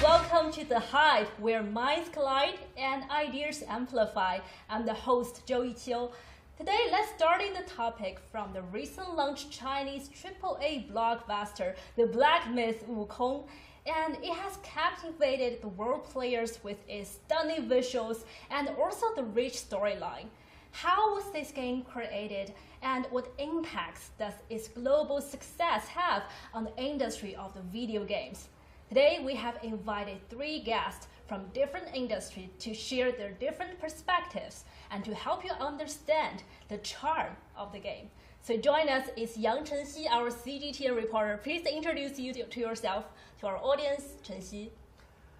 Welcome to The Hive, where minds collide and ideas amplify. I'm the host, Joey Chiu. Today, let's start in the topic from the recent launched Chinese AAA blockbuster, The Black Myth Wukong, and it has captivated the world players with its stunning visuals and also the rich storyline. How was this game created, and what impacts does its global success have on the industry of the video games? Today, we have invited 3 guests from different industries to share their different perspectives and to help you understand the charm of the game. So join us is Yang Chenxi, our CGTN reporter. Please introduce you to yourself, to our audience, Chenxi.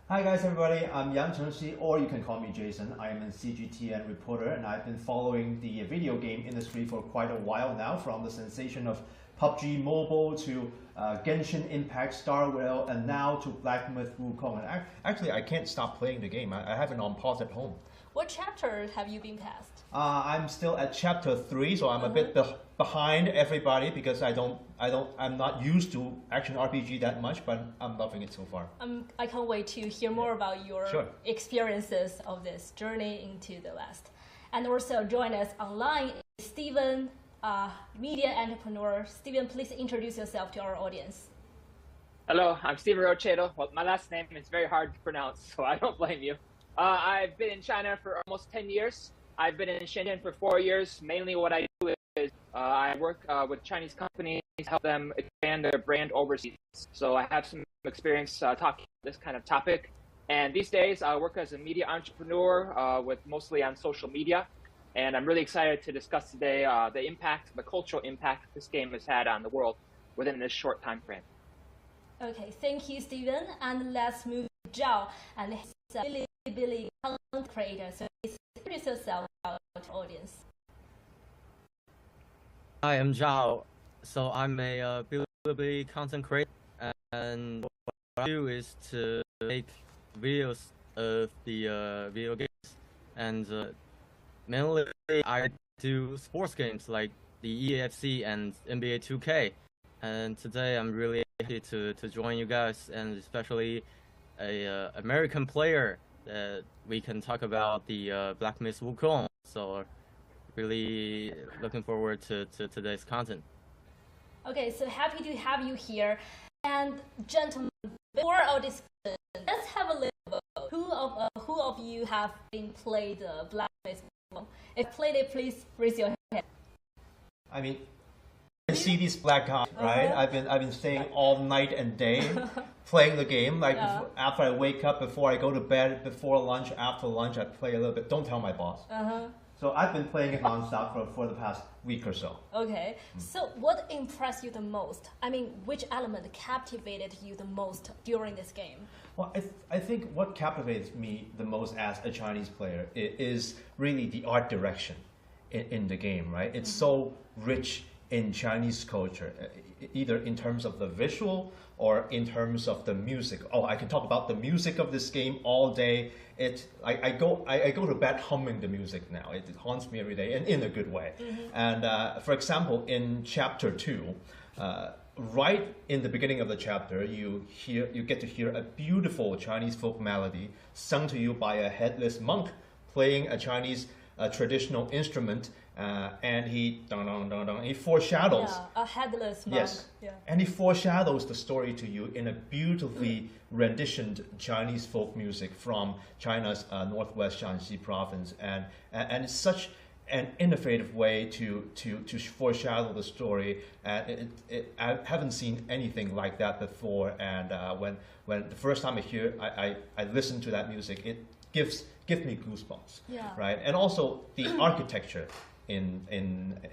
Hi guys, everybody. I'm Yang Chenxi, or you can call me Jason. I am a CGTN reporter, and I've been following the video game industry for quite a while now, from the sensation of PUBG Mobile to Genshin Impact, Star Rail, and now to Black Myth Wukong. And actually, I can't stop playing the game. I have it on pause at home. What chapter have you been past? I'm still at chapter 3, so I'm a bit behind everybody because I'm not used to action RPG that much, but I'm loving it so far. I can't wait to hear more about your experiences of this journey into the West. And also join us online is Steven, media entrepreneur. Steven, please introduce yourself to our audience. Hello, I'm Steven Rochedo. Well, my last name is very hard to pronounce, so I don't blame you. I've been in China for almost 10 years. I've been in Shenzhen for 4 years. Mainly what I do is I work with Chinese companies, help them expand their brand overseas. So I have some experience talking about this kind of topic. And these days I work as a media entrepreneur with mostly on social media. And I'm really excited to discuss today the impact, the cultural impact this game has had on the world within this short time frame. Okay, thank you, Steven. And let's move to Zhao. And he's a Billy content creator. So please introduce yourself to our audience. Hi, I'm Zhao. So I'm a Billy content creator, and what I do is to make videos of the video games, and mainly I do sports games like the EAFC and NBA 2K. And today I'm really happy to join you guys, and especially a American player that we can talk about the Black Myth Wukong. So really looking forward to today's content. Okay, so happy to have you here. And gentlemen, before our discussion, let's have a little vote. Who of you have been played Black Myth Wukong? If played it, please raise your hand. I mean, I see these black eyes, right? I've been staying all night and day playing the game. Like after I wake up, before I go to bed, before lunch, after lunch, I play a little bit. Don't tell my boss. So I've been playing it nonstop for the past week or so. Okay. So what impressed you the most? I mean, which element captivated you the most during this game? Well, I think what captivates me the most as a Chinese player is really the art direction in the game, right? It's so rich in Chinese culture, either in terms of the visual or in terms of the music. Oh, I can talk about the music of this game all day. I go to bed humming the music now. It haunts me every day, and in a good way. And for example, in chapter 2, right in the beginning of the chapter, you get to hear a beautiful Chinese folk melody sung to you by a headless monk playing a Chinese traditional instrument, and he foreshadows. Yeah, a headless monk. Yes, and he foreshadows the story to you in a beautifully renditioned Chinese folk music from China's northwest Shanxi province, and it's such an innovative way to foreshadow the story. I haven't seen anything like that before. And when the first time I listened to that music, it gives me goosebumps. Yeah. Right. And also the architecture in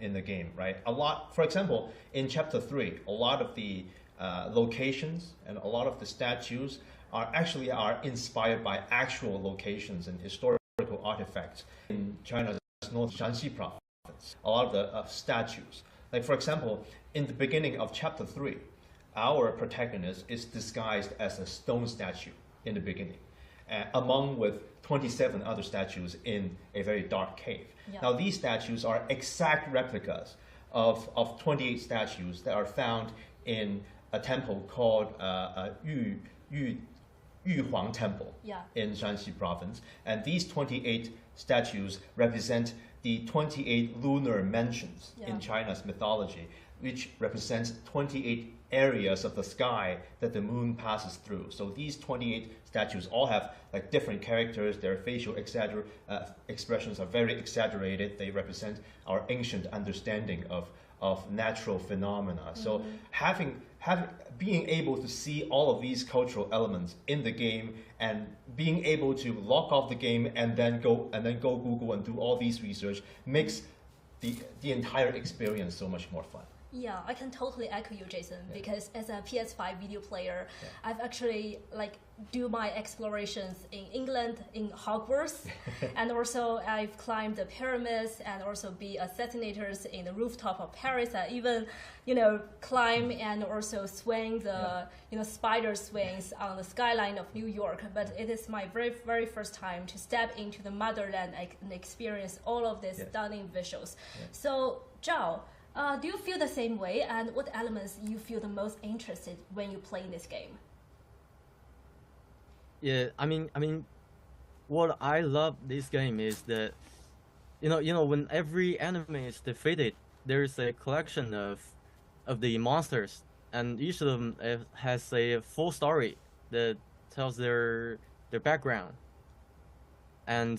the game. Right. A lot. For example, in Chapter 3, a lot of the locations and a lot of the statues are inspired by actual locations and historical artifacts in China's North Shanxi province. A lot of the statues, like for example, in the beginning of Chapter 3, our protagonist is disguised as a stone statue in the beginning, among with 27 other statues in a very dark cave. Yeah. Now these statues are exact replicas of 28 statues that are found in a temple called Yuhuang Temple in Shanxi province. And these 28 statues represent the 28 lunar mansions in China's mythology, which represents 28 areas of the sky that the moon passes through. So these 28 statues all have like different characters. Their facial expressions are very exaggerated. They represent our ancient understanding of natural phenomena. So being able to see all of these cultural elements in the game and being able to lock off the game and then go Google and do all these research makes the entire experience so much more fun. Yeah, I can totally echo you, Jason, because as a PS5 video player, I've actually do my explorations in England, in Hogwarts, and also I've climbed the pyramids and also be assassinators in the rooftop of Paris. I even, climb and also swing the, spider swings on the skyline of New York. But it is my very, very first time to step into the motherland and experience all of these stunning visuals. So, Zhao, do you feel the same way, and what elements you feel the most interested when you play this game? Yeah, I mean, what I love this game is that, when every enemy is defeated, there's a collection of the monsters, and each of them has a full story that tells their background, and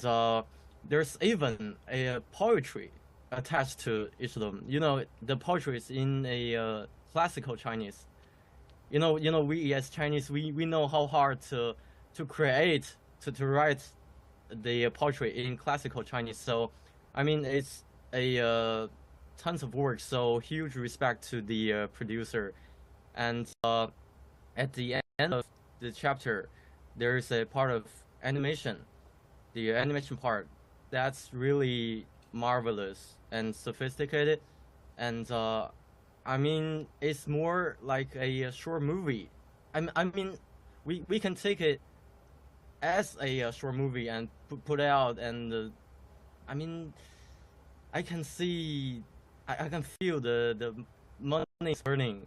there's even a poetry attached to each of them. The poetry is in a classical Chinese. We as Chinese, we know how hard to create, to write the poetry in classical Chinese. So, I mean, it's a tons of work. So huge respect to the producer. And at the end of the chapter, there is a part of animation, the animation part. That's really marvelous and sophisticated, and I mean, it's more like a short movie. I mean, we can take it as a short movie and put it out, and I mean, I can see, I can feel the money is burning.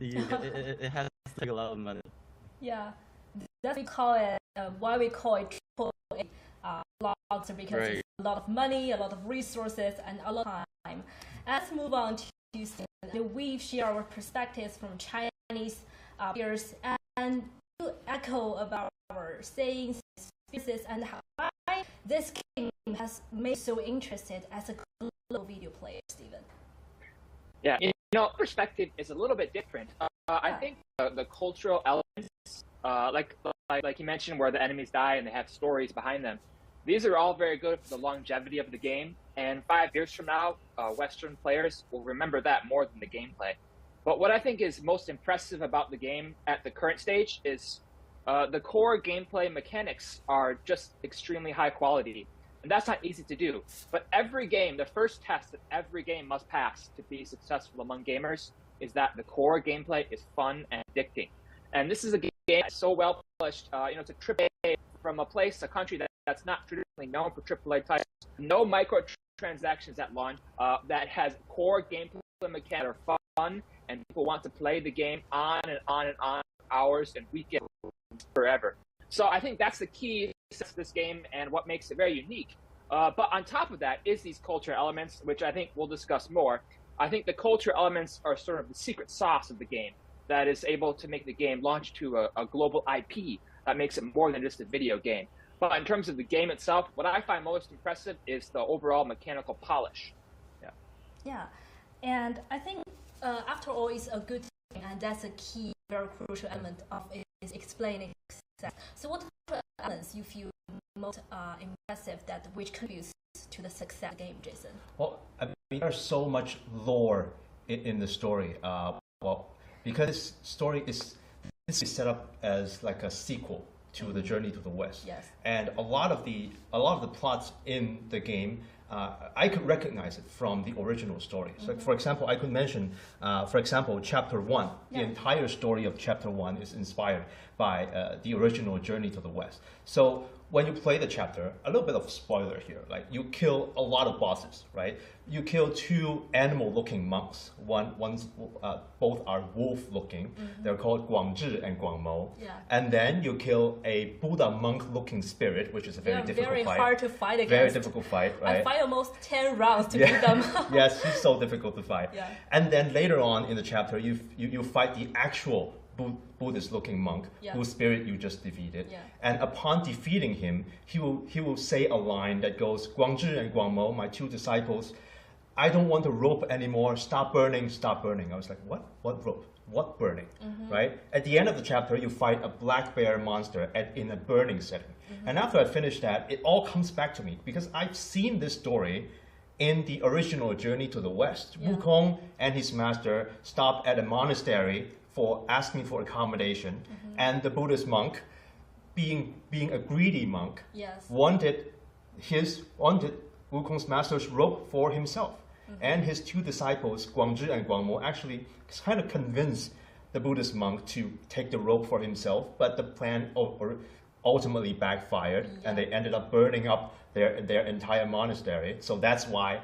It has to take a lot of money. Yeah, that's why we call it triple A blockbuster, because right. It's a lot of money, a lot of resources, and a lot of time. Let's move on to we share our perspectives from Chinese peers and to echo about our sayings, experiences, and why this game has made you so interested as a global video player, Stephen. Yeah, perspective is a little bit different. I think the cultural elements, like you mentioned, where the enemies die and they have stories behind them. These are all very good for the longevity of the game, and 5 years from now, Western players will remember that more than the gameplay. But what I think is most impressive about the game at the current stage is the core gameplay mechanics are just extremely high quality, and that's not easy to do. But every game, the first test that every game must pass to be successful among gamers is that the core gameplay is fun and addicting. And this is a game that's so well polished. It's a AAA from a country that's not traditionally known for AAA titles. No microtransactions at launch. That has core gameplay mechanics that are fun, and people want to play the game on and on and on, hours and weekends, forever. So I think that's the key to this game and what makes it very unique. But on top of that is these culture elements, which I think we'll discuss more. I think the culture elements are sort of the secret sauce of the game that is able to make the game launch to a global IP that makes it more than just a video game. But in terms of the game itself, what I find most impressive is the overall mechanical polish. Yeah. Yeah, and I think after all, it's a good thing, and that's a key, very crucial element of it is explaining success. So what elements you feel most impressive that which contributes to the success of the game, Jason? Well, I mean, there's so much lore in the story. Well, because this story is set up as like a sequel to the Journey to the West. Yes. And a lot of the plots in the game, I could recognize it from the original story. So, for example, I could mention, for example, Chapter 1. Yeah. The entire story of Chapter 1 is inspired by the original Journey to the West. So when you play the chapter, a little bit of spoiler here, like you kill a lot of bosses, right? You kill two animal-looking monks. Both are wolf-looking. They're called Guangzhi and Guangmo. Yeah. And then you kill a Buddha monk-looking spirit, which is a very difficult very fight. hard to fight against. Very difficult fight, right? I fight almost 10 rounds to beat them. Yes, he's so difficult to fight. Yeah. And then later on in the chapter, you fight the actual Buddhist-looking monk, Yeah. whose spirit you just defeated. Yeah. And upon defeating him, he will say a line that goes, "Guangzhi and Guangmo, my two disciples, I don't want to rope anymore. Stop burning, stop burning." I was like, what? What rope? What burning? Right? At the end of the chapter, you fight a black bear monster in a burning setting. And after I finished that, it all comes back to me because I've seen this story in the original Journey to the West. Yeah. Wukong and his master stopped at a monastery for asking for accommodation, and the Buddhist monk, being a greedy monk, Yes. wanted Wukong's master's rope for himself. And his two disciples, Guangzhi and Guangmo, actually kind of convinced the Buddhist monk to take the rope for himself, but the plan ultimately backfired, and they ended up burning up their entire monastery. So that's why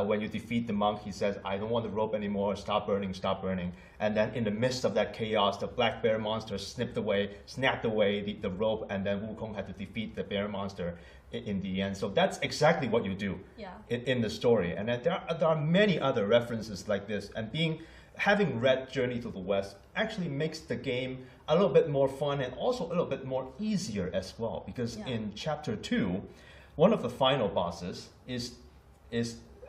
when you defeat the monk, he says, "I don't want the rope anymore, stop burning, stop burning." And then in the midst of that chaos, the black bear monster snapped away the rope, and then Wukong had to defeat the bear monster in the end. So that's exactly what you do in the story. And then there are many other references like this, and having read Journey to the West actually makes the game a little bit more fun and also a little bit more easier as well, because in Chapter 2, one of the final bosses is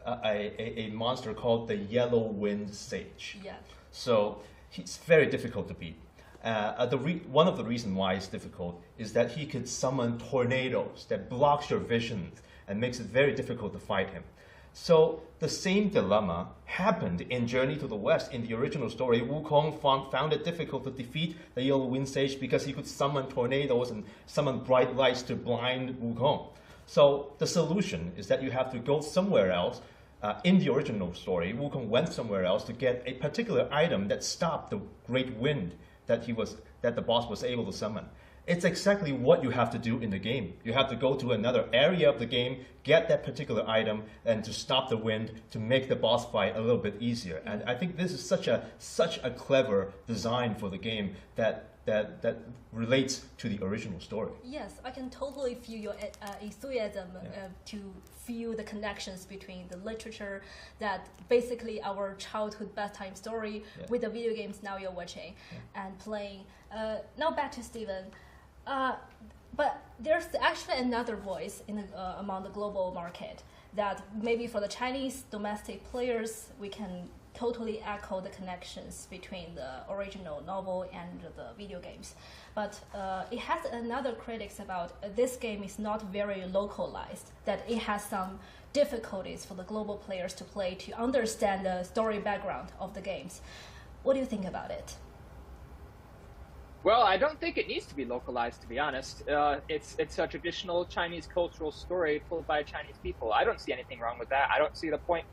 a monster called the Yellow Wind Sage. Yeah. So he's very difficult to beat. One of the reasons why it's difficult is that he could summon tornadoes that blocks your vision and makes it very difficult to fight him. So the same dilemma happened in Journey to the West. In the original story, Wukong found it difficult to defeat the Yellow Wind Sage because he could summon tornadoes and summon bright lights to blind Wukong. So the solution is that you have to go somewhere else. In the original story, Wukong went somewhere else to get a particular item that stopped the great wind that the boss was able to summon. It's exactly what you have to do in the game. You have to go to another area of the game, get that particular item, and to stop the wind to make the boss fight a little bit easier. And I think this is such a clever design for the game that relates to the original story. Yes, I can totally feel your enthusiasm to feel the connections between the literature that basically our childhood bedtime story with the video games now you're watching and playing. Now back to Steven. But there's actually another voice among the global market that maybe for the Chinese domestic players, we can totally echo the connections between the original novel and the video games. But it has another critics about this game is not very localized, that it has some difficulties for the global players to play to understand the story background of the games. What do you think about it? Well, I don't think it needs to be localized, to be honest. It's a traditional Chinese cultural story told by Chinese people. I don't see anything wrong with that. I don't see the point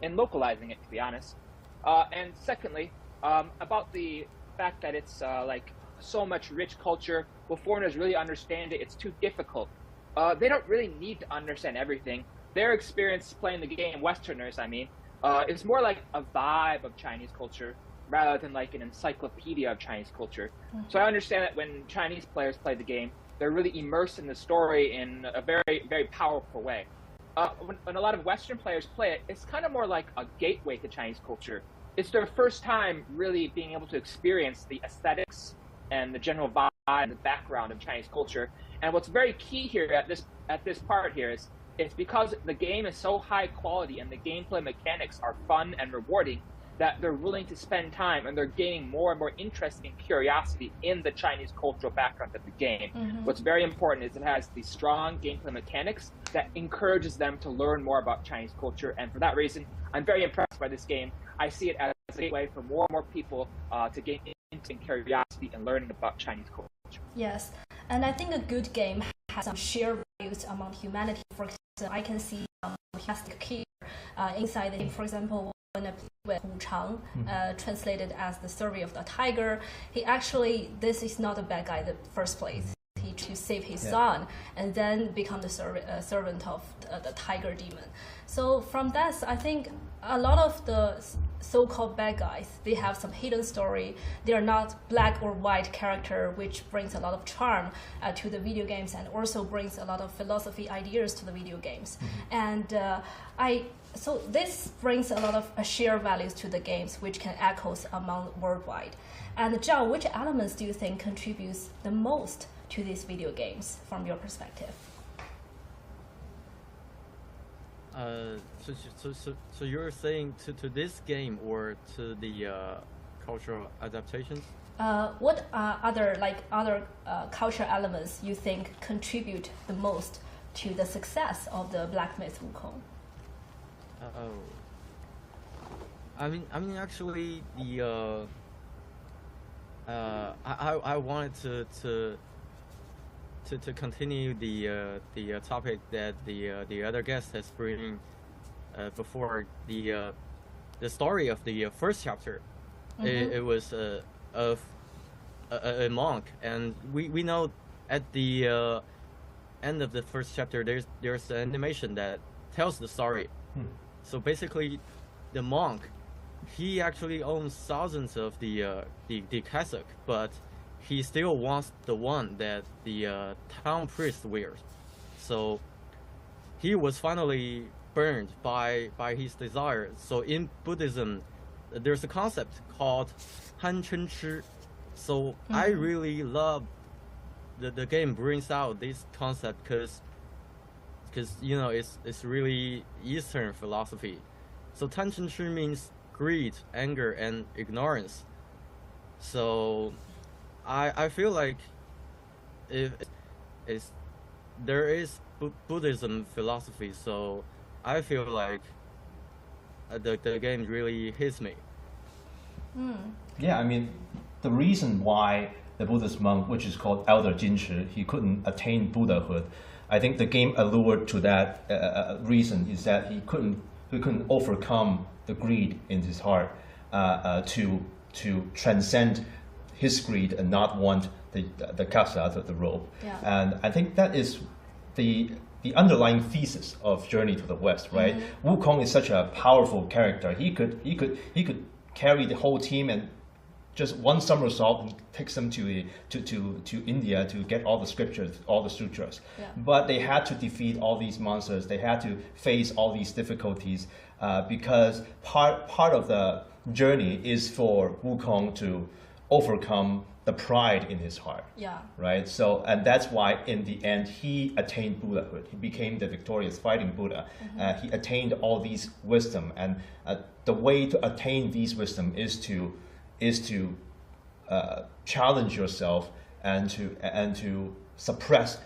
in localizing it, to be honest. And secondly, about the fact that it's like so much rich culture, will foreigners really understand it? It's too difficult. They don't really need to understand everything. Their experience playing the game, Westerners, I mean, is more like a vibe of Chinese culture rather than like an encyclopedia of Chinese culture. So I understand that when Chinese players play the game, they're really immersed in the story in a very, very powerful way. When a lot of Western players play it, it's kind of more like a gateway to Chinese culture. It's their first time really being able to experience the aesthetics and the general vibe and the background of Chinese culture. And what's very key here at this part here is it's because the game is so high quality and the gameplay mechanics are fun and rewarding that they're willing to spend time and they're gaining more and more interest and curiosity in the Chinese cultural background of the game. What's very important is it has these strong gameplay mechanics that encourages them to learn more about Chinese culture. And for that reason, I'm very impressed by this game. I see it as a way for more and more people to gain interest and curiosity and learning about Chinese culture. Yes, and I think a good game has some shared values among humanity. For example, I can see plastic here inside the game. For example, when I play with Wukong, translated as the story of the tiger, this is not a bad guy in the first place. He to save his son and then become the servant of the tiger demon. So from that, I think a lot of the so-called bad guys, they have some hidden story. They are not black or white character, which brings a lot of charm to the video games and also brings a lot of philosophy ideas to the video games. And so this brings a lot of shared values to the games, which can echo among worldwide. And Zhao, which elements do you think contributes the most to these video games from your perspective? So you're saying to this game or to the cultural adaptations? What are other cultural elements you think contribute the most to the success of the Black Myth Wukong? I mean, actually, the I wanted to continue the topic that the other guest has bring before the story of the first chapter. It was of a monk, and we know at the end of the first chapter there's an animation that tells the story. So basically, the monk, he actually owns thousands of the cassock, but he still wants the one that the town priest wears. So he was finally burned by his desire. So in Buddhism, there's a concept called Han Chen Chi. So I really love the game brings out this concept because you know it's really Eastern philosophy. So Tan Chen Chi means greed, anger, and ignorance. So I feel like there is Buddhism philosophy, so I feel like the game really hits me. Yeah, I mean, the reason why the Buddhist monk, which is called Elder Jinchi, he couldn't attain Buddhahood, I think the game allured to that reason is that he couldn't overcome the greed in his heart to transcend his greed and not want the castle out of the robe. Yeah. And I think that is the underlying thesis of Journey to the West, right? Wukong is such a powerful character. He could carry the whole team and just one somersault takes them to India to get all the scriptures, all the sutras. Yeah. But they had to defeat all these monsters. They had to face all these difficulties because part of the journey is for Wukong to overcome the pride in his heart. Yeah. Right. So, and that's why in the end he attained Buddhahood. He became the victorious fighting Buddha. He attained all these wisdom, and the way to attain these wisdom is to challenge yourself and to suppress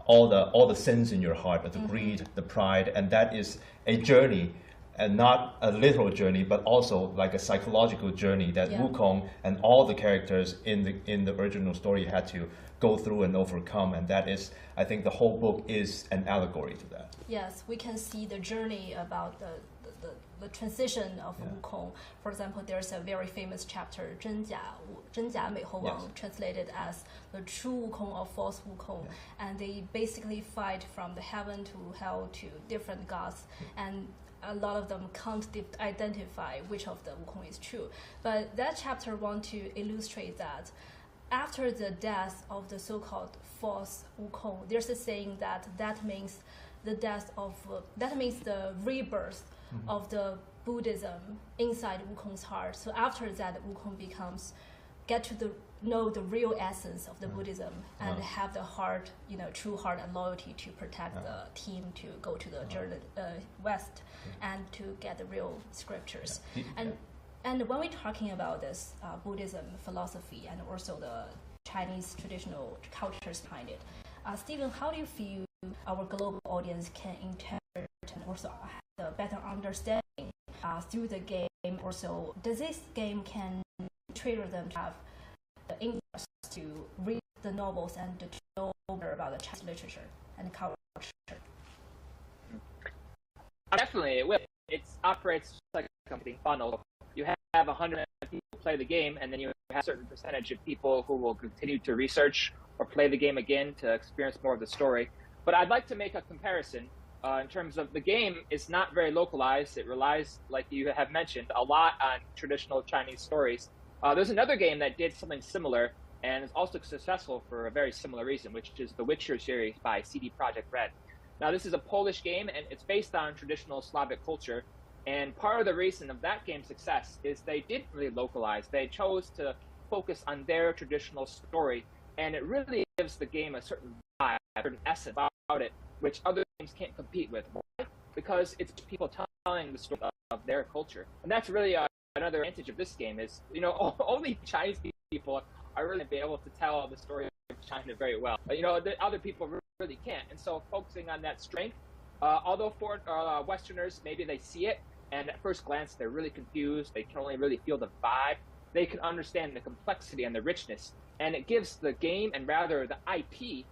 all the sins in your heart, the greed, the pride, and that is a journey, and not a literal journey, but also like a psychological journey that Wukong and all the characters in the original story had to go through and overcome, and that is, I think, the whole book is an allegory to that. Yes, we can see the journey about the transition of Wukong. For example, there's a very famous chapter, 真假美猴王, translated as the true Wukong or false Wukong, and they basically fight from the heaven to hell to different gods, and a lot of them can't identify which of the Wukong is true. But that chapter wants to illustrate that after the death of the so-called false Wukong, there's a saying that means the death of that means the rebirth of the Buddhism inside Wukong's heart. So after that, Wukong get to the know the real essence of the Buddhism and have the heart, true heart and loyalty to protect the team, to go to the West and to get the real scriptures. And when we're talking about this Buddhism philosophy and also the Chinese traditional cultures behind it, Stephen, how do you feel our global audience can interpret and also have a better understanding through the game? Also, does this game can trigger them to have the interest to read the novels and to know more about the Chinese literature and culture? Definitely, it will. It operates just like a company funnel. You have 100 people play the game, and then you have a certain percentage of people who will continue to research or play the game again to experience more of the story. But I'd like to make a comparison in terms of the game is not very localized. It relies, like you have mentioned, a lot on traditional Chinese stories. There's another game that did something similar and is also successful for a very similar reason, which is the Witcher series by CD Projekt Red. Now, this is a Polish game, and it's based on traditional Slavic culture. And part of the reason of that game's success is they didn't really localize. They chose to focus on their traditional story, and it really gives the game a certain vibe, a certain essence about it, which other games can't compete with. Why? Because it's people telling the story of their culture. And that's really another advantage of this game is, only Chinese people are really be able to tell the story of China very well. The other people really can't. And so focusing on that strength, although for Westerners, maybe they see it, and at first glance, they're really confused. They can only really feel the vibe. They can understand the complexity and the richness. And it gives the game, and rather the IP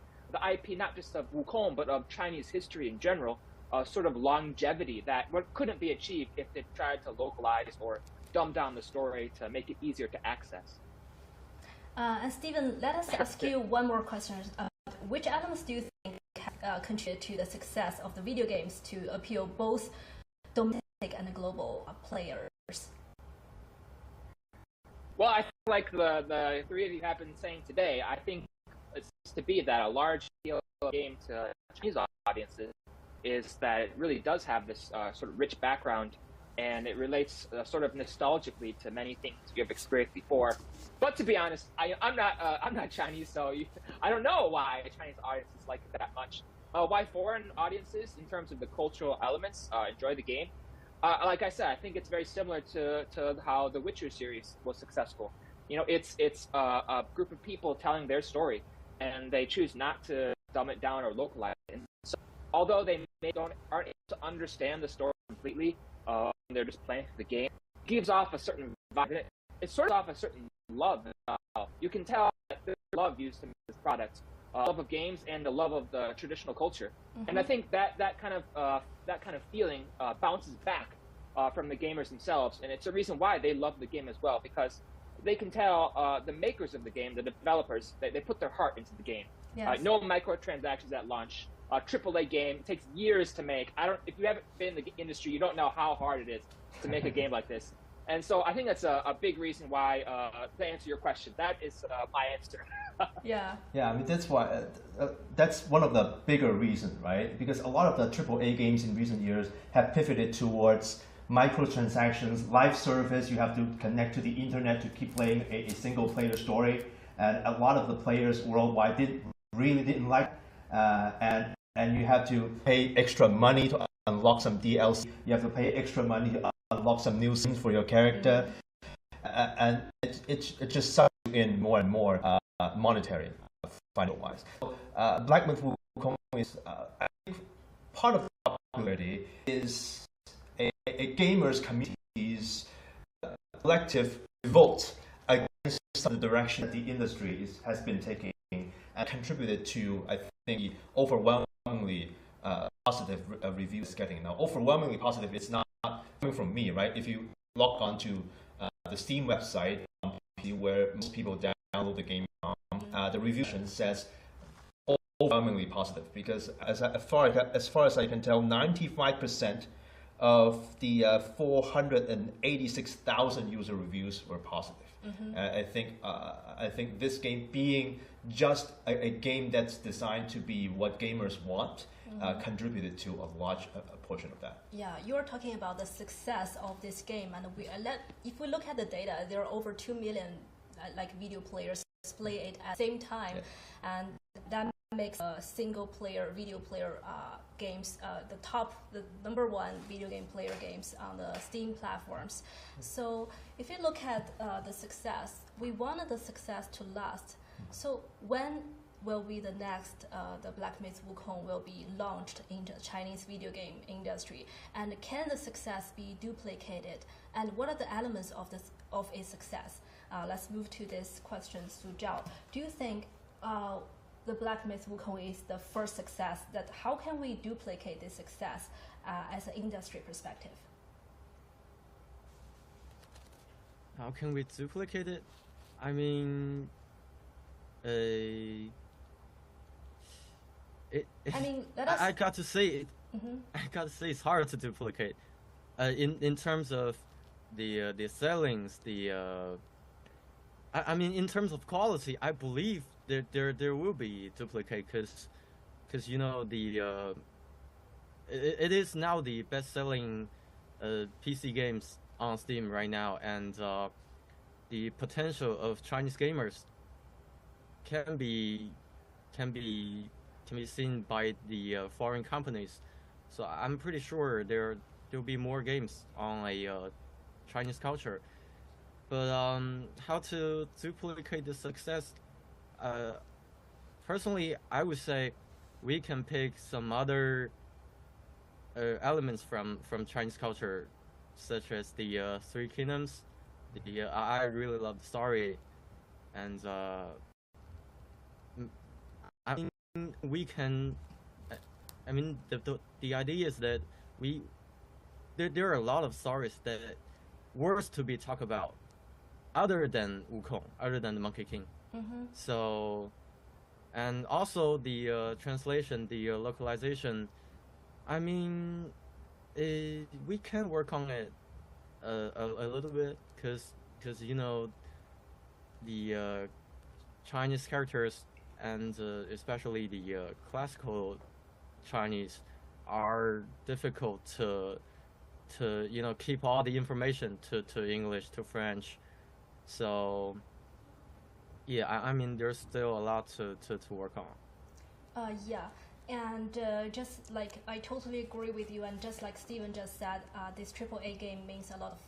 not just of Wukong, but of Chinese history in general, a sort of longevity that what couldn't be achieved if they tried to localize or dumb down the story to make it easier to access. And Stephen, let us ask you one more question. Which elements do you think contribute to the success of the video games to appeal both domestic and global players? Well, I think like the three of you have been saying today, I think it seems to be that a large appeal game to Chinese audiences is that it really does have this sort of rich background, and it relates sort of nostalgically to many things you've experienced before. But to be honest, I'm not Chinese, so I don't know why Chinese audiences like it that much. Why foreign audiences, in terms of the cultural elements, enjoy the game? Like I said, I think it's very similar to how the Witcher series was successful. It's a group of people telling their story, and they choose not to dumb it down or localize it. And so, although they aren't able to understand the story completely, they're just playing the game, it gives off a certain vibe. It sort of off a certain love. You can tell that there's love used to make this product, love of games and the love of the traditional culture. Mm-hmm. And I think that kind of feeling bounces back from the gamers themselves, and it's a reason why they love the game as well, because they can tell the makers of the game, the developers, they put their heart into the game. Yes. No microtransactions at launch. A AAA game takes years to make. If you haven't been in the industry, you don't know how hard it is to make a game like this. And so I think that's a big reason why, to answer your question, that is my answer. Yeah. Yeah, I mean, that's why, that's one of the bigger reasons, right? Because a lot of the AAA games in recent years have pivoted towards microtransactions, live service. You have to connect to the internet to keep playing a single player story. And a lot of the players worldwide really didn't like it. And you have to pay extra money to unlock some DLC. You have to pay extra money to unlock some new skins for your character. And it just sucks you in more and more monetary, final-wise. Black Myth Wukong is, I think, part of the popularity is a gamers' community's collective revolt against the direction that the industry has been taking, and contributed to, I think, the overwhelmingly positive reviews it's getting now. Overwhelmingly positive, it's not coming from me, right? If you log on to the Steam website, where most people download the game from, the review says overwhelmingly positive, because as far as I can tell, 95% of the 486,000 user reviews were positive. Mm-hmm. I think this game, being just a game that's designed to be what gamers want, contributed to a large portion of that. Yeah, you're talking about the success of this game, and if we look at the data, there are over 2 million video players display it at the same time, and that makes single player video player games the number one video game player games on the Steam platforms. So if you look at the success, we wanted the success to last. So when will be the next the Black Myth Wukong will be launched into the Chinese video game industry, and can the success be duplicated, and what are the elements of a success? Let's move to this question, Su Zhao. Do you think the Black Myth Wukong is the first success? That how can we duplicate this success as an industry perspective? How can we duplicate it? I mean, I got to say it. I got to say it's hard to duplicate. In terms of the sellings, I mean, in terms of quality, I believe there will be duplicate because you know it is now the best-selling PC games on Steam right now, and the potential of Chinese gamers can be seen by the foreign companies. So I'm pretty sure there'll be more games on a Chinese culture. But how to duplicate the success? Personally, I would say we can pick some other elements from Chinese culture, such as the Three Kingdoms. I really love the story, and I mean we can. I mean the idea is that there are a lot of stories that worth to be talked about, other than Wukong, other than the Monkey King. So, and also the translation, the localization. I mean, we can work on it a little bit, because you know the Chinese characters, and especially the classical Chinese, are difficult to you know keep all the information to English, to French. So yeah, I mean there's still a lot to work on. Yeah, and just like I totally agree with you, and just like Steven just said, this AAA game means a lot of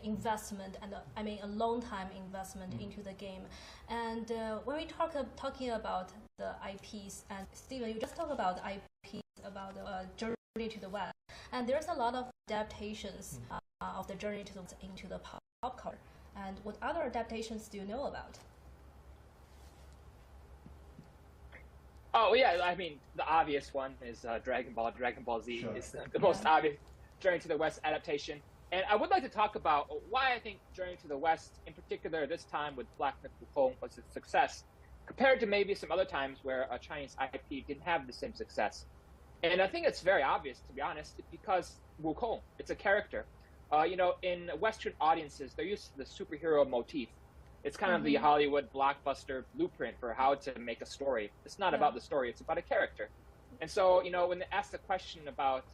investment, and I mean a long time investment into the game. And when we talking about the IPs, and Steven, you just talk about IPs, about the Journey to the West, and there's a lot of adaptations of the Journey to the West into the pop culture. And what other adaptations do you know about? Oh yeah, I mean the obvious one is Dragon Ball. Dragon Ball Z is the most obvious Journey to the West adaptation. And I would like to talk about why I think Journey to the West, in particular this time with Black Myth Wukong, was a success, compared to maybe some other times where a Chinese IP didn't have the same success. And I think it's very obvious, to be honest, because Wukong, it's a character. You know, in Western audiences, they're used to the superhero motif. It's kind of the Hollywood blockbuster blueprint for how to make a story. It's not about the story, it's about a character. And so, you know, when they ask the question about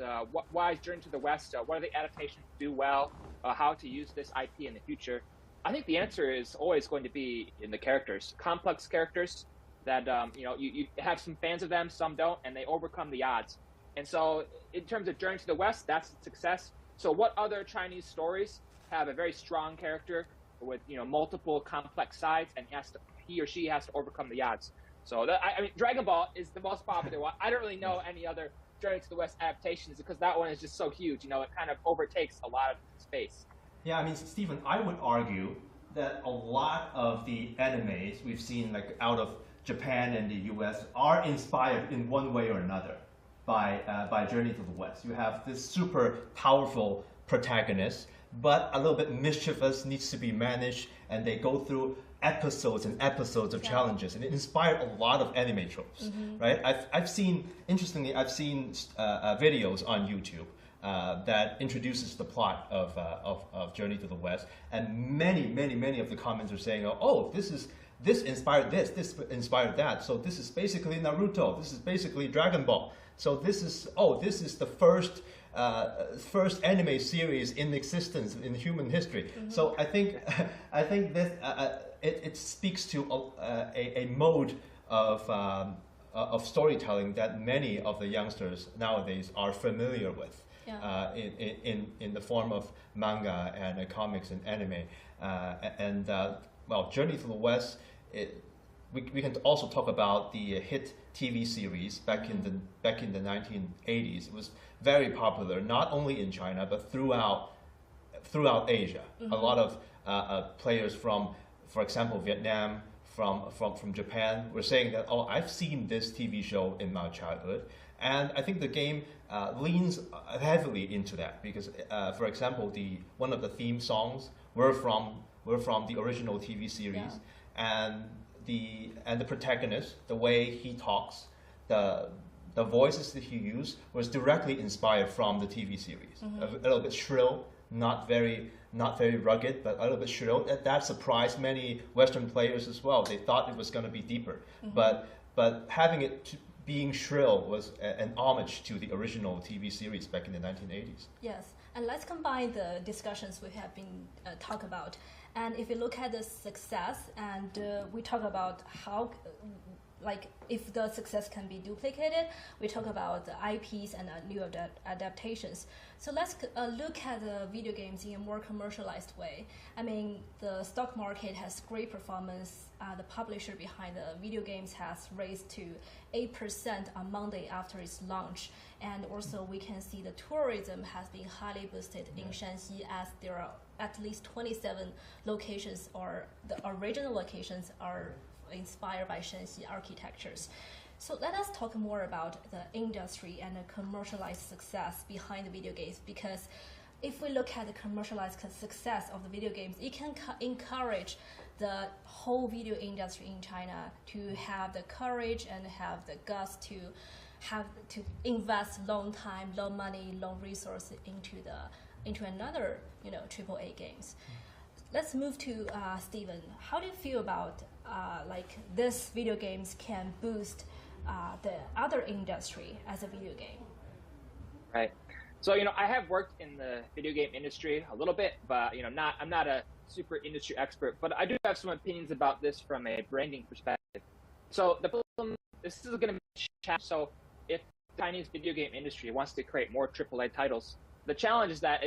why is Journey to the West, what are the adaptations do well, how to use this IP in the future, I think the answer is always going to be in the characters. Complex characters that, you know, you have some fans of them, some don't, and they overcome the odds. And so in terms of Journey to the West, that's a success. So what other Chinese stories have a very strong character with, you know, multiple complex sides, and he or she has to overcome the odds? So I mean, Dragon Ball is the most popular one. I don't really know any other Journey to the West adaptations, because that one is just so huge. You know, it kind of overtakes a lot of space. Yeah, I mean, Stephen, I would argue that a lot of the animes we've seen, like out of Japan and the US, are inspired in one way or another by Journey to the West. You have this super powerful protagonist, but a little bit mischievous, needs to be managed, and they go through episodes and episodes of challenges, and it inspired a lot of anime tropes, right? I've seen, interestingly, I've seen videos on YouTube that introduces the plot of Journey to the West, and many of the comments are saying, oh, this inspired this inspired that, so this is basically Naruto, this is basically Dragon Ball, so this is the first anime series in existence in human history. So I think this it speaks to a mode of storytelling that many of the youngsters nowadays are familiar with. Yeah. In the form of manga and comics and anime. Well, Journey to the West, we can also talk about the hit TV series back in the 1980s. It was very popular, not only in China, but throughout Asia. A lot of players from, for example, Vietnam, from Japan were saying that, oh, I've seen this TV show in my childhood. And I think the game leans heavily into that because, for example, one of the theme songs were from the original TV series, and the protagonist, the way he talks, the voices that he used was directly inspired from the TV series. A little bit shrill, not very rugged, but a little bit shrill. That surprised many Western players as well. They thought it was going to be deeper, but having it being shrill was an homage to the original TV series back in the 1980s. Yes, and let's combine the discussions we have been talk about. And if you look at the success, and we talk about how, like, if the success can be duplicated, we talk about the IPs and new adaptations. So let's look at the video games in a more commercialized way. I mean, the stock market has great performance. The publisher behind the video games has raised to 8% on Monday after its launch. And also we can see the tourism has been highly boosted in Shanxi, as there are at least 27 locations, or the original locations are inspired by Shanxi architectures. So let us talk more about the industry and the commercialized success behind the video games, because if we look at the commercialized success of the video games, it can encourage the whole video industry in China to have the courage and have the guts to invest long time, long money, long resources into another AAA games. Let's move to Steven. How do you feel about like this video games can boost the other industry as a video game? Right. So I have worked in the video game industry a little bit, but I'm not a super industry expert. But I do have some opinions about this from a branding perspective. So the problem, this is going to be a challenge. So if the Chinese video game industry wants to create more AAA titles, the challenge is that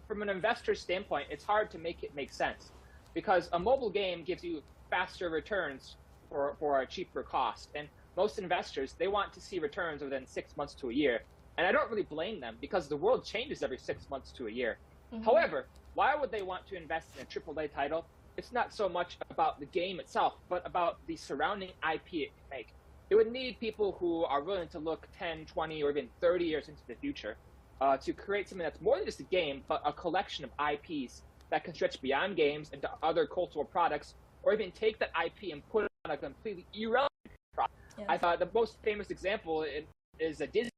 from an investor standpoint, it's hard to make it make sense, because a mobile game gives you faster returns for a cheaper cost. And most investors, they want to see returns within 6 months to a year. And I don't really blame them, because the world changes every 6 months to a year. However, why would they want to invest in a AAA title? It's not so much about the game itself, but about the surrounding IP it can make. It would need people who are willing to look 10, 20, or even 30 years into the future to create something that's more than just a game, but a collection of IPs that can stretch beyond games into other cultural products, or even take that IP and put it on a completely irrelevant product. Yeah. I thought the most famous example is Disney.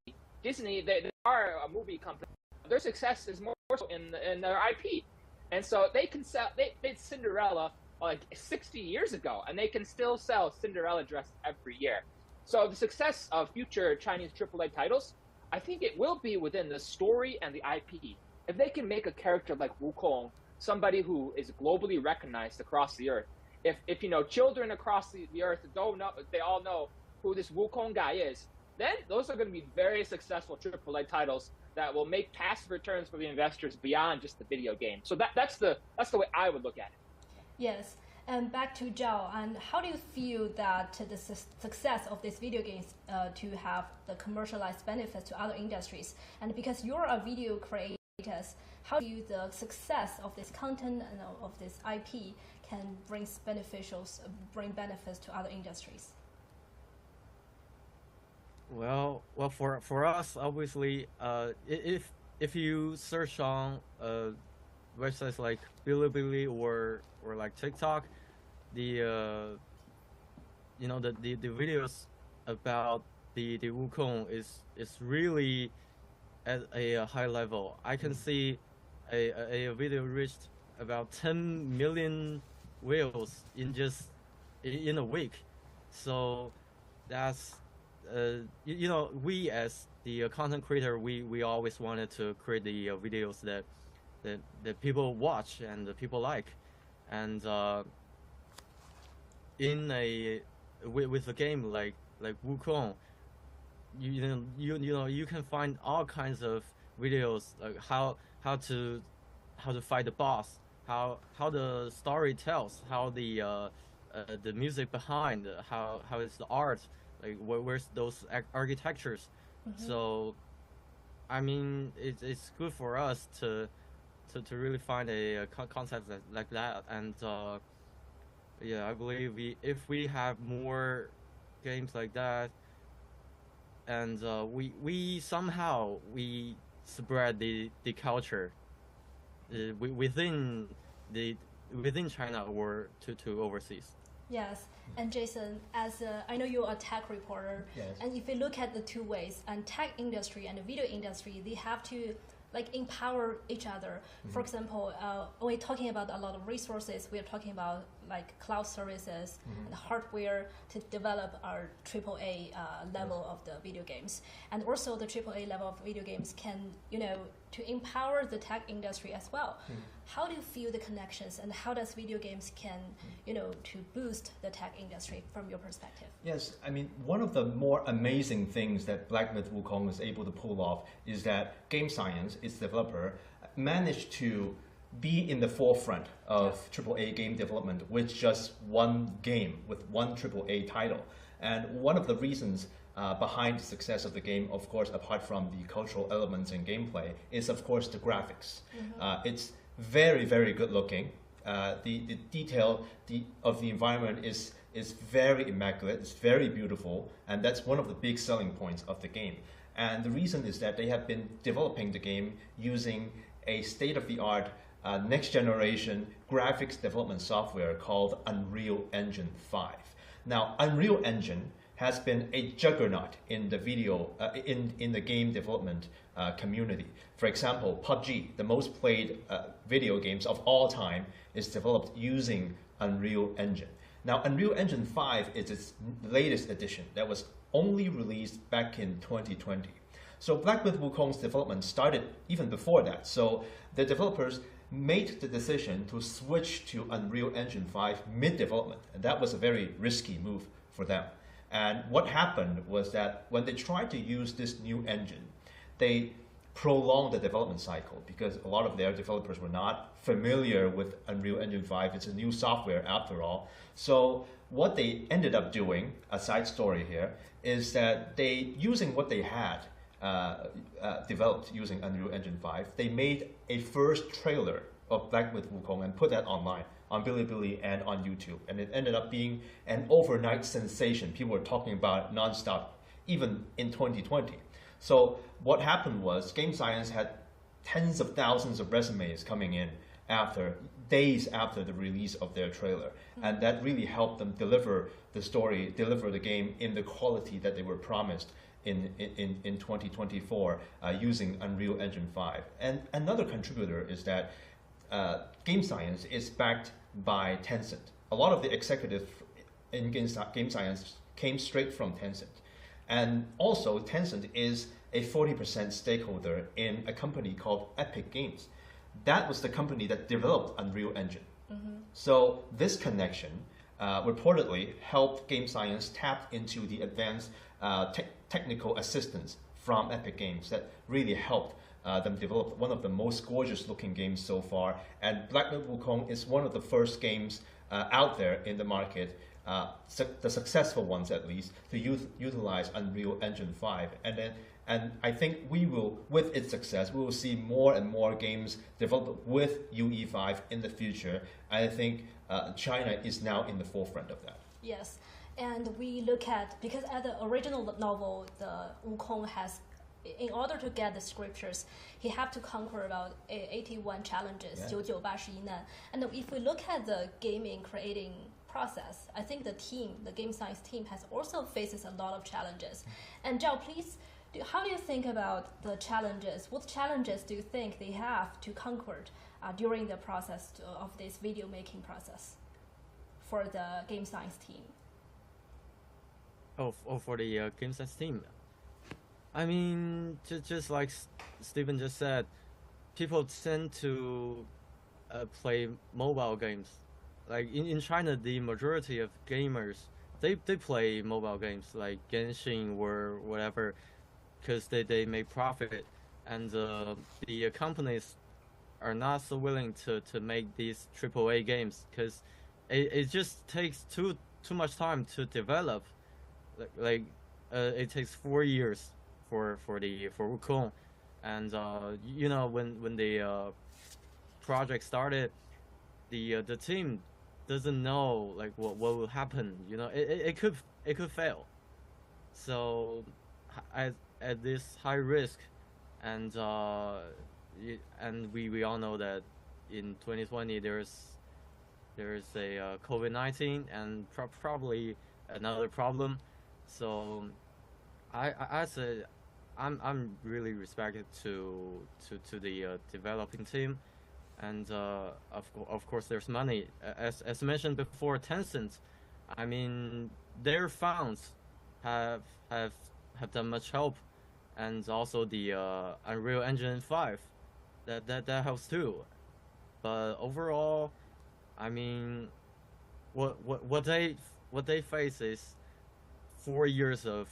Disney, they are a movie company. Their success is more so in their IP. And so they can sell, they did Cinderella like 60 years ago, and they can still sell Cinderella dresses every year. So the success of future Chinese AAA titles, I think it will be within the story and the IP. If they can make a character like Wukong, somebody who is globally recognized across the earth, if children across the earth don't know, they all know who this Wukong guy is, then those are going to be very successful AAA titles that will make passive returns for the investors beyond just the video game. So that's the way I would look at it. Yes, and back to Zhao, and how do you feel that the success of these video games to have the commercialized benefits to other industries? And because you're a video creator, how do you the success of this content and of this IP can bring benefits to other industries? Well, for us, obviously, if you search on websites like Bilibili or like TikTok, the videos about the Wukong is really at a high level. I can see a video reached about 10 million views in a week. So that's we as the content creator, we always wanted to create the videos that people watch and the people like, and in a with a game like Wukong, you can find all kinds of videos like how to fight the boss, how the story tells, how the music behind, how is the art, like where's those architectures. So I mean it's good for us to really find a concept like that. And yeah, I believe if we have more games like that, and we somehow we spread the culture within China or to overseas. Yes, and Jason, as I know you're a tech reporter, Yes. and if you look at the two ways, and tech industry and the video industry, they have to like empower each other. For example, when we're talking about a lot of resources, we are talking about like cloud services and hardware to develop our AAA level of the video games, and also the AAA level of video games can to empower the tech industry as well. How do you feel the connections, and how does video games can to boost the tech industry from your perspective? Yes, I mean, one of the more amazing things that Black Myth Wukong was able to pull off is that Game Science, its developer, managed to be in the forefront of AAA game development with just one game, with one AAA title. And one of the reasons behind the success of the game, of course, apart from the cultural elements and gameplay, is of course the graphics. It's very, very good looking. The detail of the environment is very immaculate. It's very beautiful, and that's one of the big selling points of the game. And the reason is that they have been developing the game using a state-of-the-art next generation graphics development software called Unreal Engine 5. Now, Unreal Engine has been a juggernaut in the video in the game development community. For example, PUBG, the most played video games of all time, is developed using Unreal Engine. Now, Unreal Engine 5 is its latest edition that was only released back in 2020. So Black Myth Wukong's development started even before that. So the developers made the decision to switch to Unreal Engine 5 mid-development, and that was a very risky move for them. And what happened was that when they tried to use this new engine, they prolonged the development cycle because a lot of their developers were not familiar with Unreal Engine 5. It's a new software after all. So what they ended up doing, a side story here, is that they, using what they had developed using Unreal Engine 5, they made a first trailer of Black Myth Wukong and put that online on Bilibili and on YouTube. And it ended up being an overnight sensation. People were talking about it nonstop, even in 2020. So what happened was Game Science had tens of thousands of resumes coming in days after the release of their trailer. And that really helped them deliver the story, deliver the game in the quality that they were promised in 2024 using Unreal Engine 5. And another contributor is that Game Science is backed by Tencent. A lot of the executives in Game Science came straight from Tencent. And also, Tencent is a 40% stakeholder in a company called Epic Games. That was the company that developed Unreal Engine. So this connection reportedly helped Game Science tap into the advanced technical assistance from Epic Games that really helped them develop one of the most gorgeous looking games so far. And Black Myth Wukong is one of the first games out there in the market, the successful ones at least, to utilize Unreal Engine 5. And I think we will, with its success, we will see more and more games developed with UE5 in the future. I think China is now in the forefront of that. Yes, and we look at, because at the original novel, the Wukong has, in order to get the scriptures, he had to conquer about 81 challenges, 9981难. And if we look at the gaming creating process, I think the Game Science team has also faces a lot of challenges. And Zhao, please, how do you think about the challenges? What challenges do you think they have to conquer during the process of this video making process for the Game Science team? For the Game Science team. I mean, just like Stephen just said, people tend to play mobile games like in China, the majority of gamers they play mobile games like Genshin or whatever, because they make profit, and the companies are not so willing to make these AAA games because it just takes too much time to develop. Like it takes 4 years for Wukong, and you know when the project started, the team doesn't know like what will happen. You know, it could fail. So at this high risk, and we all know that in 2020 there's a COVID-19 and probably another problem. So I say I'm really respected to the developing team, and of course there's money. As mentioned before, Tencent, I mean their funds have done much help, and also the Unreal Engine 5 that helps too. But overall, I mean, what they face is 4 years of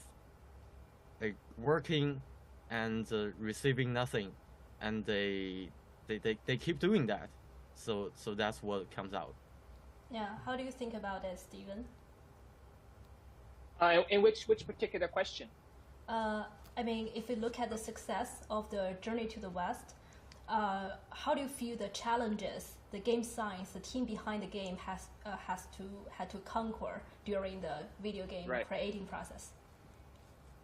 like working and receiving nothing, and they keep doing that. So that's what comes out. Yeah, how do you think about it, Stephen? In which particular question? I mean, if you look at the success of the Journey to the West, how do you feel the challenges the game science, the team behind the game had to conquer during the video game creating process?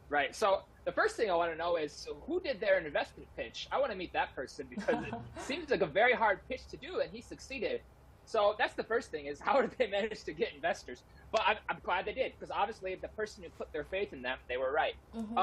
Right. So the first thing I want to know is who did their investment pitch? I want to meet that person because it seems like a very hard pitch to do, and he succeeded. So that's the first thing, is how did they manage to get investors? But I'm glad they did, because obviously the person who put their faith in them, they were right.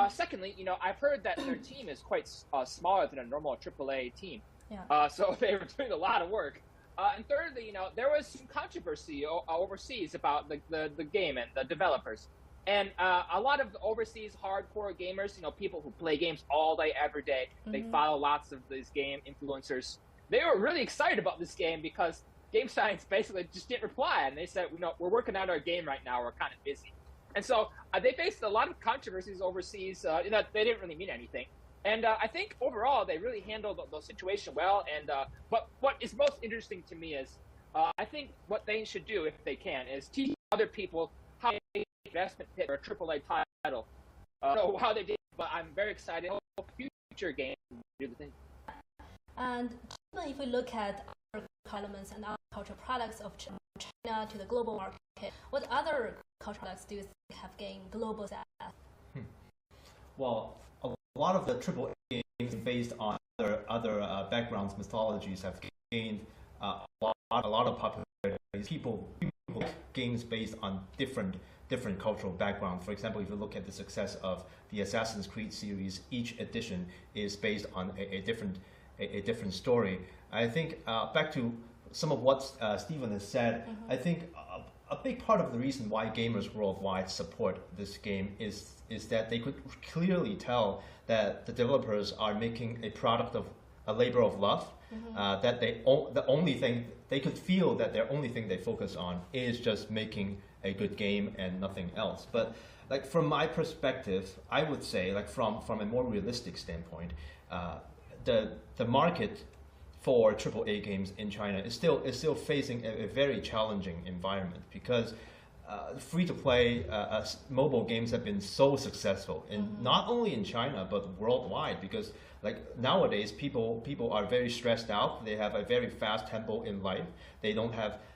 Secondly, you know, I've heard that their team is quite smaller than a normal AAA team. Yeah. So they were doing a lot of work. And thirdly, you know, there was some controversy overseas about the game and the developers. And a lot of the overseas hardcore gamers, you know, people who play games all day, every day, they follow lots of these game influencers. They were really excited about this game because Game Science basically just didn't reply. And they said, you know, we're working on our game right now. We're kind of busy. And so they faced a lot of controversies overseas. You know, they didn't really mean anything. And I think overall they really handled the situation well. And but what is most interesting to me is I think what they should do, if they can, is teach other people how to investment hit or a AAA title. I don't know how they did, but I'm very excited. I hope future games do the thing. And even if we look at other elements and agricultural products of China to the global market, what other cultural products do you think have gained global success? Well, a lot of the AAA games based on other backgrounds, mythologies have gained a lot of popularity. People games based on different cultural backgrounds. For example, if you look at the success of the Assassin's Creed series, each edition is based on a different story. I think back to some of what Stephen has said, I think a big part of the reason why gamers worldwide support this game is that they could clearly tell that the developers are making a product of a labor of love. That the only thing they could feel that their only thing they focus on is just making a good game and nothing else. But like from my perspective, I would say, like from a more realistic standpoint, the market for AAA games in China is still facing a very challenging environment, because free-to-play mobile games have been so successful, not only in China but worldwide, because like nowadays people are very stressed out. They have a very fast tempo in life.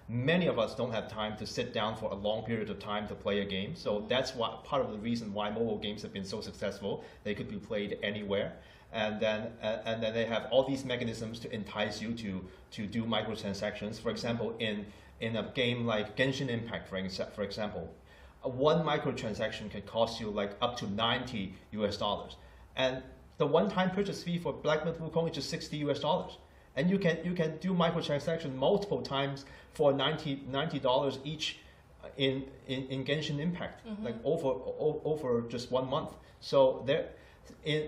Many of us don't have time to sit down for a long period of time to play a game. So that's part of the reason why mobile games have been so successful. They could be played anywhere. And then they have all these mechanisms to entice you to do microtransactions. For example, in a game like Genshin Impact, for example, one microtransaction can cost you like up to $90 US, and the one-time purchase fee for Black Myth Wukong is just $60 US, and you can do microtransactions multiple times for $90 each in Genshin Impact, like over just 1 month. So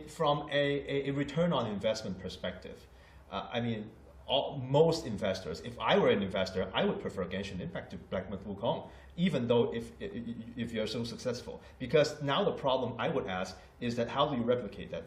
from a return on investment perspective, I mean, most investors, if I were an investor, I would prefer Genshin Impact to Black Myth Wukong, even though if you're so successful. Because now the problem I would ask is that how do you replicate that?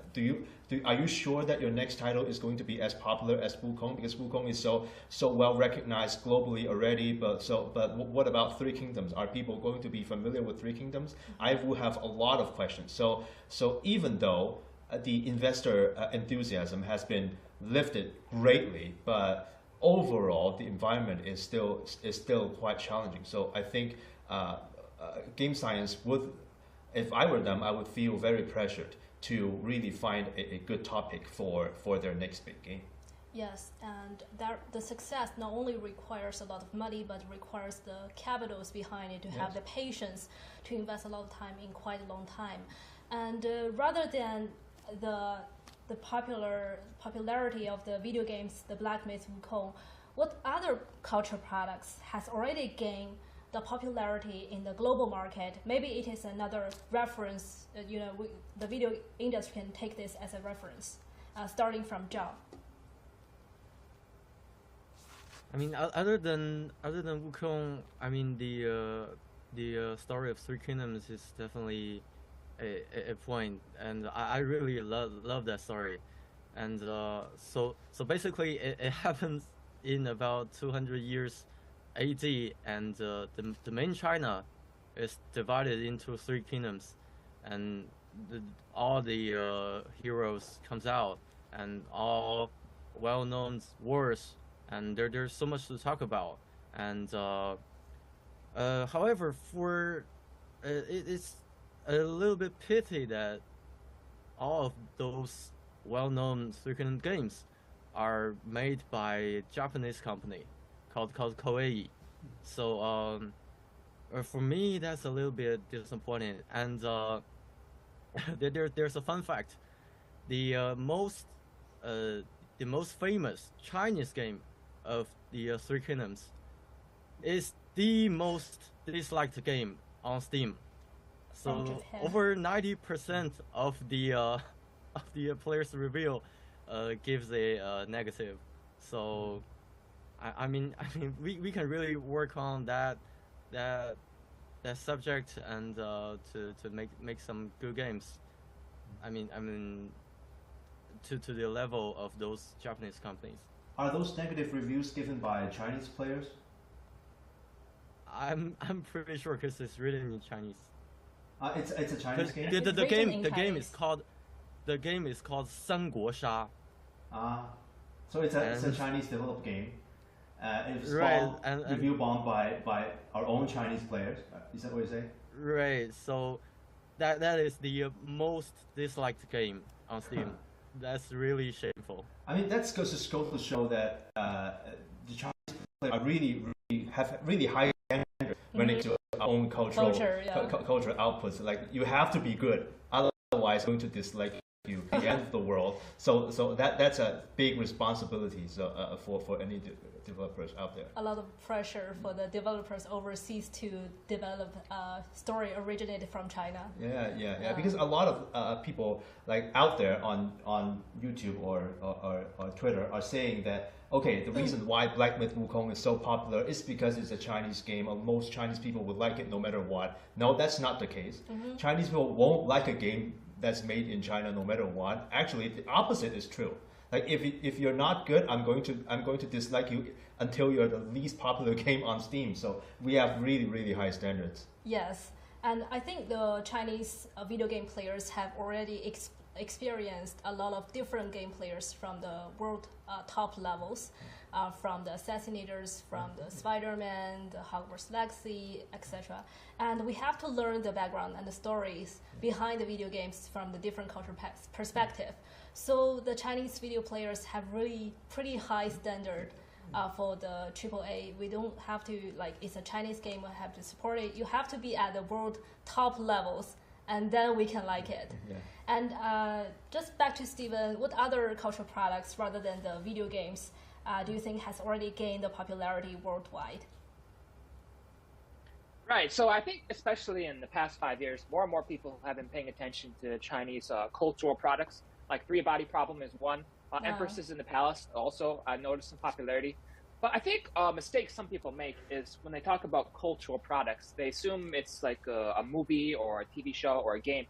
Are you sure that your next title is going to be as popular as Wukong? Because Wukong is so well recognized globally already. But what about Three Kingdoms? Are people going to be familiar with Three Kingdoms? I will have a lot of questions. So even though the investor enthusiasm has been lifted greatly, but overall the environment is still quite challenging. So I think game science would, if I were them, I would feel very pressured to really find a good topic for their next big game. Yes, and the success not only requires a lot of money, but requires the capitals behind it to have the patience to invest a lot of time in quite a long time. And rather than the popularity of the video games, the Black Myth Wukong, what other culture products has already gained the popularity in the global market? Maybe it is another reference. The video industry can take this as a reference, starting from Zhao. I mean, other than Wukong, I mean the story of Three Kingdoms is definitely a point, and I really love that story. And so basically it happens in about 200 years AD, and the main China is divided into Three Kingdoms, and all the heroes comes out, and all well-known wars, and there's so much to talk about. And however, it's a little bit pity that all of those well-known Three Kingdom games are made by a Japanese company called Koei. So for me, that's a little bit disappointing. And there's a fun fact: the most famous Chinese game of the Three Kingdoms is the most disliked game on Steam. So over 90% of the players' review gives a negative. So I mean we can really work on that subject, and to make some good games. I mean to the level of those Japanese companies. Are those negative reviews given by Chinese players? I'm pretty sure, because it's written in Chinese. It's a Chinese game. The game is called 三国杀. So it's a Chinese developed game. It's right, review bombed by our own Chinese players. Is that what you say? Right. So that is the most disliked game on Steam. That's really shameful. I mean, that's just goes to show that the Chinese players are really high standards when it comes to our own cultural outputs. Like, you have to be good, otherwise going to dislike you at the end of the world. So that's a big responsibility for any developers out there. A lot of pressure for the developers overseas to develop a story originated from China. Yeah. Because a lot of people like out there on YouTube or Twitter are saying that, okay, the reason why Black Myth Wukong is so popular is because it's a Chinese game, and most Chinese people would like it no matter what. No, that's not the case. Chinese people won't like a game that's made in China no matter what. Actually, the opposite is true. Like, if you're not good, I'm going to dislike you until you're the least popular game on Steam. So we have really high standards. Yes, and I think the Chinese video game players have already experienced a lot of different game players from the world top levels, from the Assassinators, from the Spider-Man, the Hogwarts Legacy, etc. And we have to learn the background and the stories behind the video games from the different cultural perspective. So the Chinese video players have really pretty high standard for the AAA. We don't have to, like, it's a Chinese game, we have to support it. You have to be at the world top levels, and then we can like it. Yeah. And just back to Steven, what other cultural products rather than the video games do you think has already gained the popularity worldwide? Right. So I think especially in the past 5 years, more and more people have been paying attention to Chinese cultural products. Like Three Body Problem is one. Empresses in the Palace also, I noticed some popularity. But I think a mistake some people make is when they talk about cultural products, they assume it's like a movie or a TV show or a game.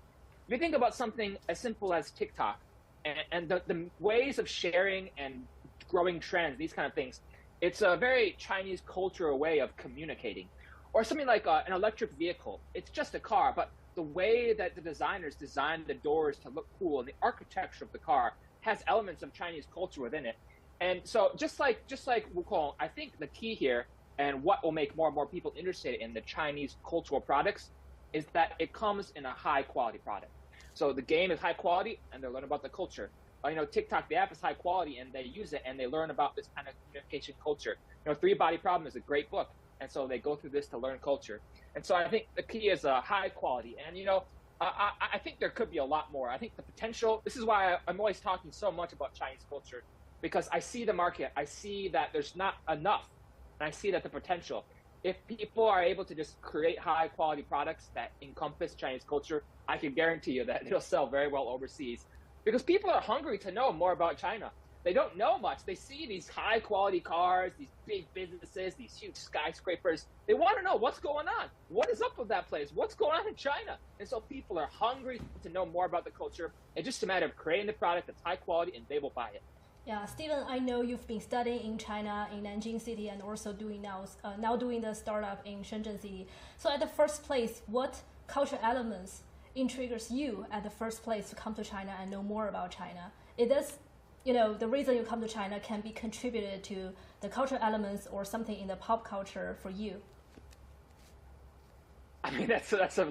If you think about something as simple as TikTok and the ways of sharing and growing trends, these kind of things, it's a very Chinese cultural way of communicating. Or something like an electric vehicle. It's just a car, but the way that the designers designed the doors to look cool and the architecture of the car has elements of Chinese culture within it. And so just like Wukong, I think the key here and what will make more and more people interested in the Chinese cultural products is that it comes in a high quality product. So the game is high quality and they're learning about the culture. TikTok, the app is high quality and they use it and they learn about this kind of communication culture. Three Body Problem is a great book. And so they go through this to learn culture. And so I think the key is high quality. And, I think there could be a lot more. I think the potential, this is why I'm always talking so much about Chinese culture, because I see the market. I see that there's not enough. And I see that the potential, if people are able to just create high quality products that encompass Chinese culture, I can guarantee you that it'll sell very well overseas. Because people are hungry to know more about China. They don't know much. They see these high quality cars, these big businesses, these huge skyscrapers. They want to know what's going on. What is up with that place? What's going on in China? And so people are hungry to know more about the culture. It's just a matter of creating the product that's high quality and they will buy it. Yeah, Stephen, I know you've been studying in China, in Nanjing City, and also doing now doing the startup in Shenzhen City. So at the first place, what cultural elements intrigues you at the first place to come to China and know more about China? It does, the reason you come to China can be contributed to the cultural elements or something in the pop culture for you. I mean, that's a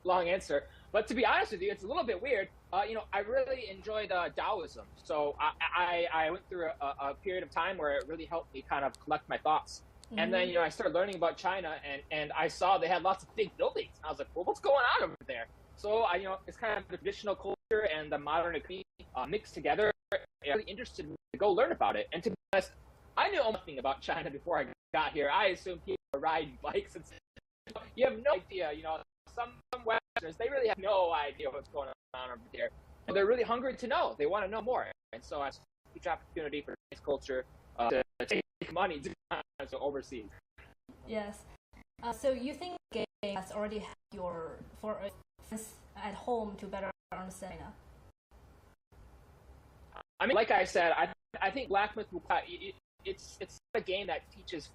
long answer. But to be honest with you, it's a little bit weird. I really enjoyed Taoism. So I went through a period of time where it really helped me kind of collect my thoughts. Mm-hmm. And then, I started learning about China and I saw they had lots of big buildings. I was like, well, what's going on over there? So, it's kind of the traditional culture and the modern economy mixed together. I'm really interested to go learn about it. And to be honest, I knew nothing about China before I got here. I assumed people were riding bikes and stuff. You have no idea, some Westerners, they really have no idea what's going on over there. And they're really hungry to know. They want to know more. And so it's a huge opportunity for Chinese culture to take money to overseas. Yes. So you think game has already had your friends at home to better understand China? I mean, like I said, I think Black Myth Wukong, it's a game that teaches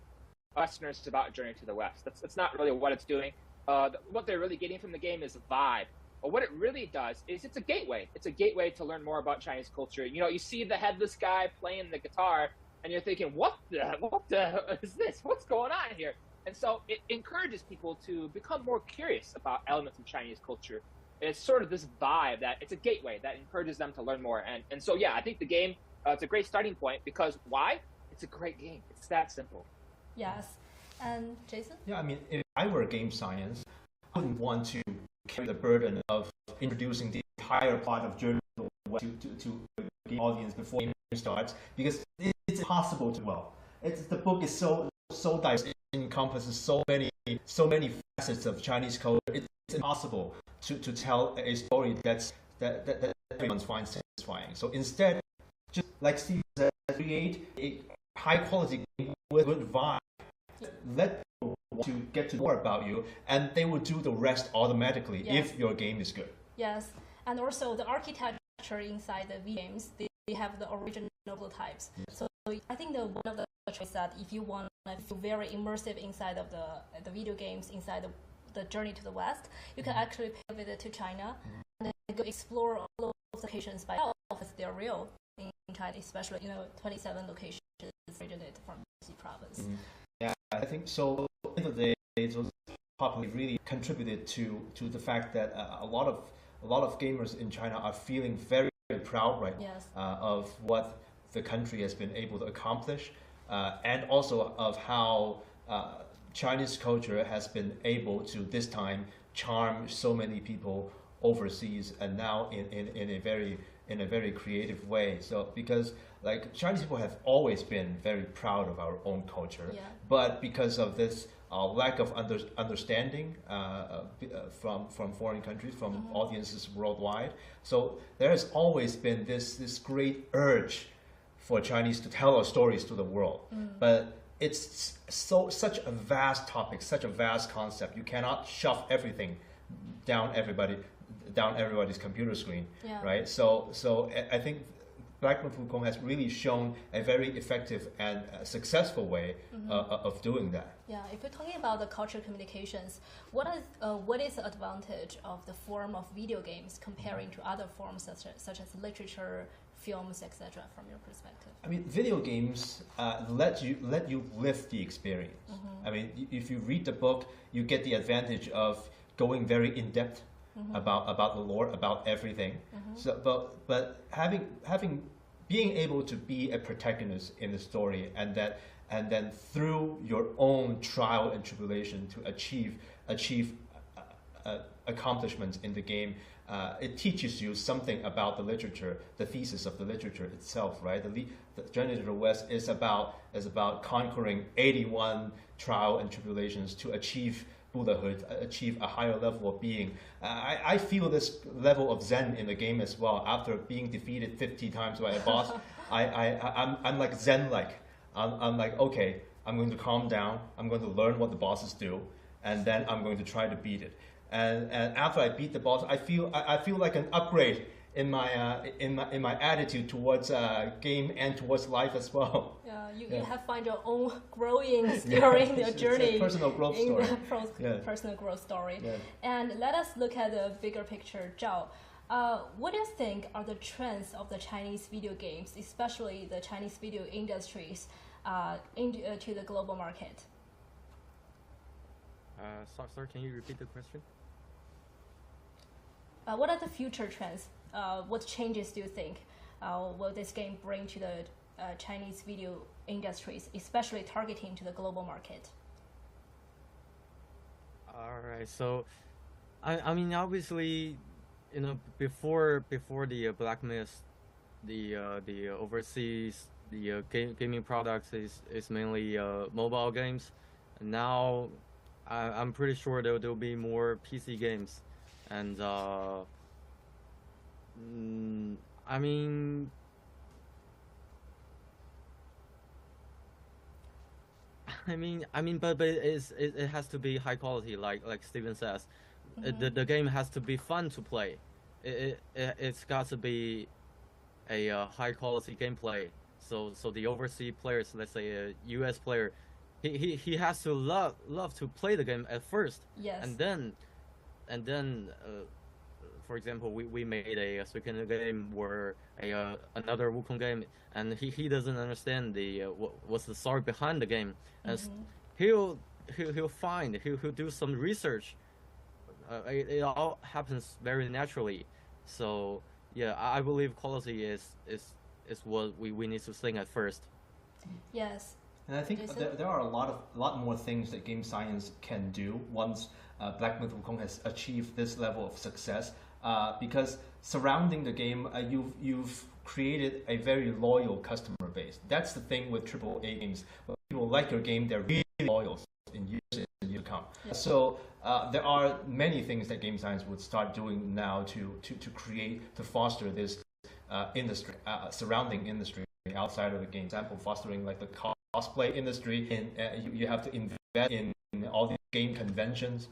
Westerners about a journey to the West. That's not really what it's doing. What they're really getting from the game is a vibe. But what it really does is it's a gateway. It's a gateway to learn more about Chinese culture. You see the headless guy playing the guitar, and you're thinking, what the is this? What's going on here? And so it encourages people to become more curious about elements of Chinese culture. It's sort of this vibe that it's a gateway that encourages them to learn more. And so, yeah, I think the game, it's a great starting point because why? It's a great game. It's that simple. Yes. And Jason? Yeah, I mean, if I were game science, I wouldn't want to carry the burden of introducing the entire plot of Journey to the audience before the game starts, because it's impossible to the book is so diverse, it encompasses so many facets of Chinese culture. It's impossible to tell a story that everyone finds satisfying. So instead, just like Steve said, create a high quality game with good vibe. Let people want to get to know more about you, and they will do the rest automatically. Yes. If your game is good. Yes, and also the architecture inside the V games, they have the original prototypes. Yes. So I think one of the choices that if you want to feel very immersive inside of the video games, inside the journey to the West, you can actually pay a visit to China and then go explore all those locations by yourself as they're real in China, especially 27 locations originated from the province. Mm-hmm. Yeah, I think so. At the end of the day, those probably really contributed to the fact that a lot of gamers in China are feeling very, very proud of what the country has been able to accomplish, and also of how Chinese culture has been able to this time charm so many people overseas, and now in a very creative way. So because Chinese people have always been very proud of our own culture, but because of this lack of understanding from foreign countries, from audiences worldwide, so there has always been this great urge for Chinese to tell our stories to the world. But it's such a vast topic, such a vast concept. You cannot shove everything down everybody's computer screen, right? So I think Black Myth Wukong has really shown a very effective and successful way of doing that. Yeah, if we're talking about the cultural communications, what is the advantage of the form of video games comparing to other forms such as literature, films, etc. from your perspective? I mean, video games let you live the experience. I mean, if you read the book, you get the advantage of going very in depth about the lore, about everything. So, but being able to be a protagonist in the story, and then through your own trial and tribulation to achieve accomplishments in the game, it teaches you something about the literature, the thesis of the literature itself, right? The Journey to the West is about conquering 81 trial and tribulations to achieve Buddhahood, achieve a higher level of being. I feel this level of Zen in the game as well. After being defeated 50 times by a boss, I'm like Zen-like. I'm like, okay, I'm going to calm down. I'm going to learn what the bosses do, and then I'm going to try to beat it. And after I beat the boss, I feel like an upgrade in my attitude towards game and towards life as well. Yeah, you have find your own growing during your journey. It's a personal growth story. Personal growth story. Yeah. And let us look at the bigger picture, Zhao. What do you think are the trends of the Chinese video games, especially the Chinese video industries, to the global market? Sorry, can you repeat the question? What are the future trends? What changes do you think will this game bring to the Chinese video industries, especially targeting to the global market? All right, so I mean, obviously, you know, before the Black Myth, the overseas gaming products is mainly mobile games. And now I'm pretty sure there'll be more PC games, and I mean, but it has to be high quality, like Steven says. The game has to be fun to play. It's got to be a high quality gameplay. So the overseas players, let's say a US player, he has to love to play the game at first. Yes. And then for example, we made a Suiken game where another Wukong game, and he doesn't understand what's the story behind the game, and he'll do some research. It all happens very naturally. So yeah, I believe quality is what we need to think at first. Yes. And I think there are a lot more things that game science can do once Black Myth Wukong has achieved this level of success. Because surrounding the game, you've created a very loyal customer base. That's the thing with AAA games. When people like your game, they're really loyal in years to come. Yeah. So there are many things that game science would start doing now to foster this industry, surrounding industry outside of the game. For example, fostering like the cosplay industry, and you have to invest in all the game conventions.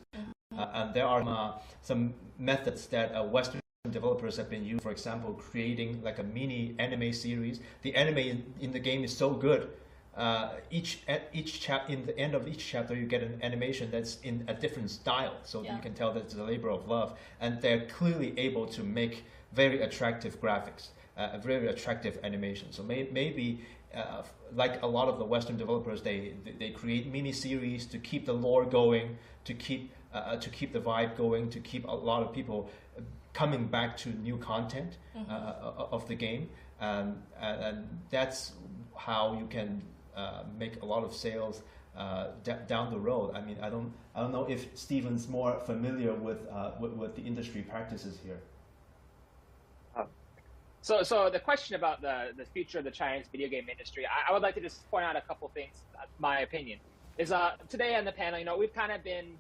And there are some methods that Western developers have been using. For example, creating like a mini anime series. The anime in the game is so good. In the end of each chapter, you get an animation that's in a different style, so you can tell that it's a labor of love. And they're clearly able to make very attractive graphics, very attractive animation. So maybe. Like a lot of the Western developers, they create mini series to keep the lore going, to keep the vibe going, to keep a lot of people coming back to new content of the game, and that's how you can make a lot of sales down the road. I mean, I don't know if Steven's more familiar with the industry practices here. So the question about the future of the Chinese video game industry, I would like to just point out a couple things. My opinion is today on the panel, we've kind of been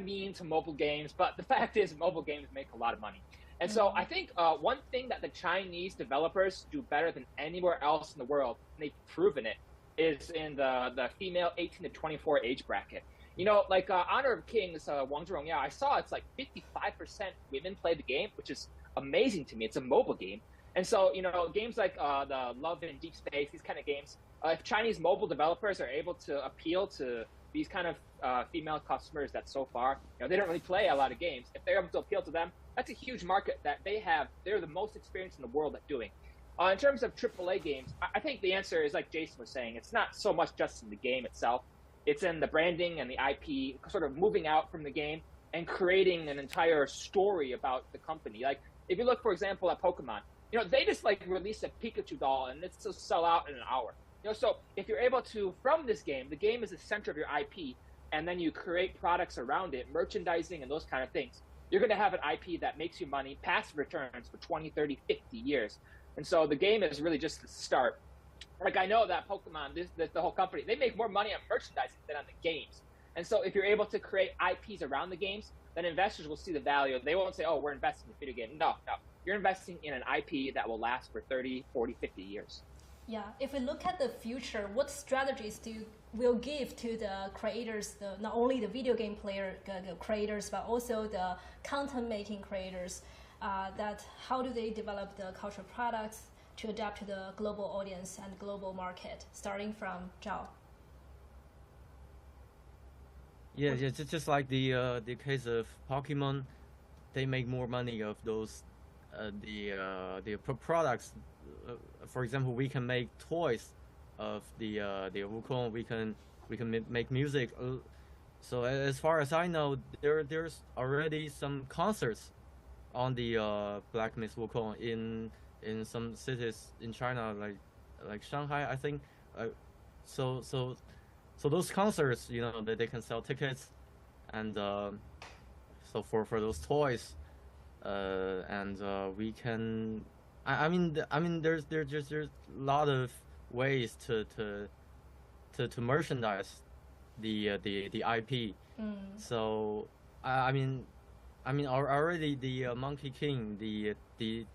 mean to mobile games, but the fact is mobile games make a lot of money. And so I think one thing that the Chinese developers do better than anywhere else in the world, and they've proven it, is in the female 18 to 24 age bracket. You know, like Honor of Kings, Wang Zhongyao, I saw it's like 55% women play the game, which is amazing to me. It's a mobile game. And so, you know, games like the Love in Deep Space, these kind of games, if Chinese mobile developers are able to appeal to these kind of female customers that so far, you know, they don't really play a lot of games. If they're able to appeal to them, that's a huge market that they have. They're the most experienced in the world at doing. In terms of AAA games, I think the answer is like Jason was saying. It's not so much just in the game itself. It's in the branding and the IP, sort of moving out from the game and creating an entire story about the company. Like, if you look, for example, at Pokemon, you know, they just like release a Pikachu doll and it's just sell out in an hour. You know, so if you're able to, from this game, the game is the center of your IP, and then you create products around it, merchandising and those kind of things, you're going to have an IP that makes you money, passive returns for 20, 30, 50 years. And so the game is really just the start. Like, I know that Pokemon, the whole company, they make more money on merchandising than on the games. And so if you're able to create IPs around the games, then investors will see the value. They won't say, oh, we're investing in a video game. No. You're investing in an IP that will last for 30, 40, 50 years. Yeah, if we look at the future, what strategies will give to the creators, not only the video game the creators, but also the content making creators, that how do they develop the cultural products to adapt to the global audience and global market, starting from Zhao? Yeah, just like the case of Pokemon, they make more money of those the products. For example, we can make toys of the Wukong. We can make music. So as far as I know, there's already some concerts on the Black Myth Wukong in some cities in China, like Shanghai, I think. So those concerts, you know, they can sell tickets, and so for those toys, and we can. I mean, there's a lot of ways to merchandise the IP. So I mean already the Monkey King, the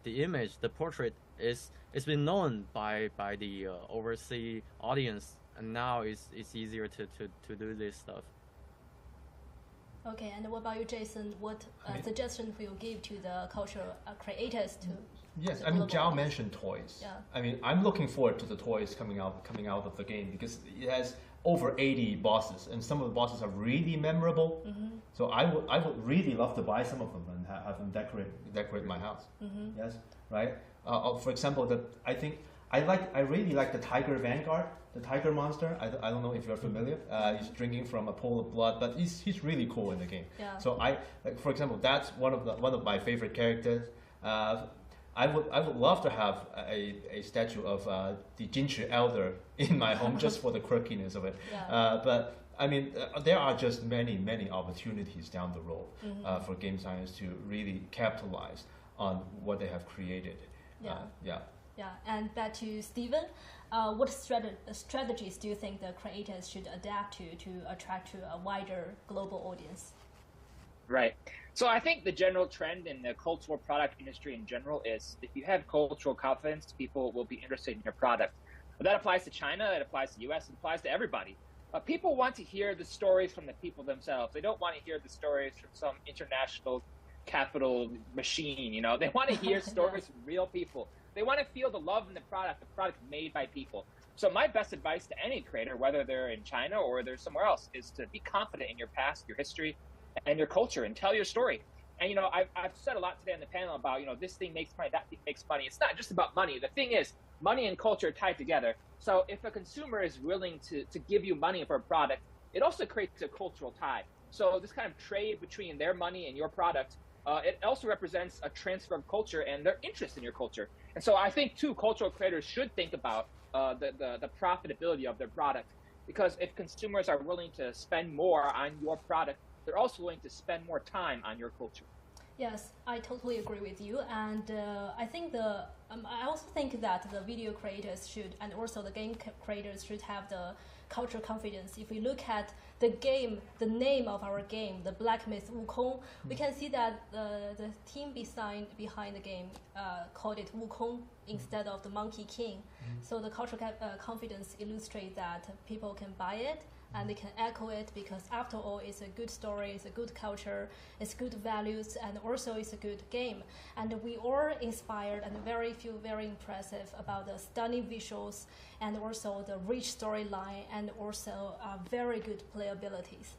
image, the portrait it's been known by the overseas audience, and now it's easier to do this stuff. Okay, and what about you, Jason? What suggestions will you give to the cultural creators to? Yes, I mean, Zhao mentioned toys. Yeah. I mean, I'm looking forward to the toys coming out of the game, because it has over 80 bosses, and some of the bosses are really memorable. So I would really love to buy some of them and have them decorate my house. Yes, right. For example, I really like the Tiger Vanguard, the tiger monster. I don't know if you're familiar. He's drinking from a pool of blood, but he's really cool in the game. Yeah. So for example, that's one of my favorite characters. I would love to have a statue of the Jinchi Elder in my home just for the quirkiness of it. Yeah. But I mean, there are just many opportunities down the road for game science to really capitalize on what they have created. Yeah. And back to Steven, what strategies do you think the creators should adapt to attract to a wider global audience? Right. So I think the general trend in the cultural product industry in general is, if you have cultural confidence, people will be interested in your product. But that applies to China, it applies to the US, it applies to everybody. People want to hear the stories from the people themselves. They don't want to hear the stories from some international capital machine, you know. They want to hear stories from real people. They want to feel the love in the product made by people. So my best advice to any creator, whether they're in China or they're somewhere else, is to be confident in your past, your history, and your culture, and tell your story. And, you know, I've said a lot today on the panel about, you know, this thing makes money, that thing makes money. It's not just about money. The thing is, money and culture are tied together. So if a consumer is willing to give you money for a product, it also creates a cultural tie. So this kind of trade between their money and your product, it also represents a transfer of culture and their interest in your culture. And so I think, too, cultural creators should think about the profitability of their product, because if consumers are willing to spend more on your product, they're also willing to spend more time on your culture. Yes, I totally agree with you, and I think I also think that the video creators should, and also the game creators should have the cultural confidence. If we look at the game, the name of our game, the Black Myth Wukong, we can see that the team behind the game called it Wukong instead of the Monkey King. So the cultural confidence illustrates that people can buy it and they can echo it, because after all, it's a good story, it's a good culture, it's good values, and also it's a good game. And we are inspired and feel very impressive about the stunning visuals and also the rich storyline and also very good playabilities.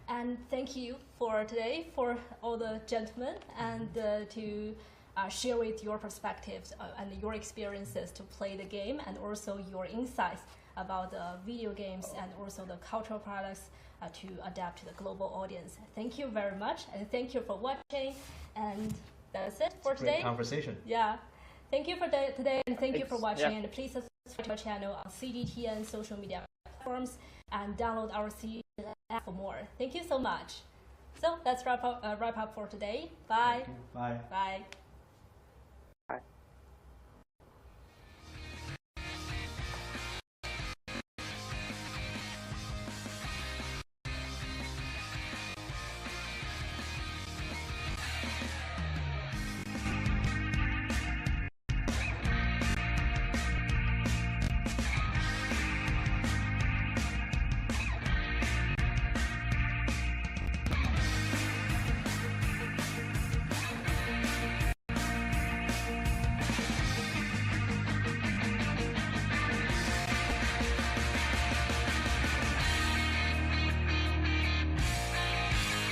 And thank you for today, for all the gentlemen, and to share with your perspectives and your experiences to play the game, and also your insights about the video games and also the cultural products to adapt to the global audience. Thank you very much, and thank you for watching. And that's it for today. Great conversation. Yeah. Thank you for today, and thank you for watching. Yeah. And please subscribe to our channel on CGTN social media platforms and download our CGTN app for more. Thank you so much. So let's wrap up for today. Bye. Bye. Bye.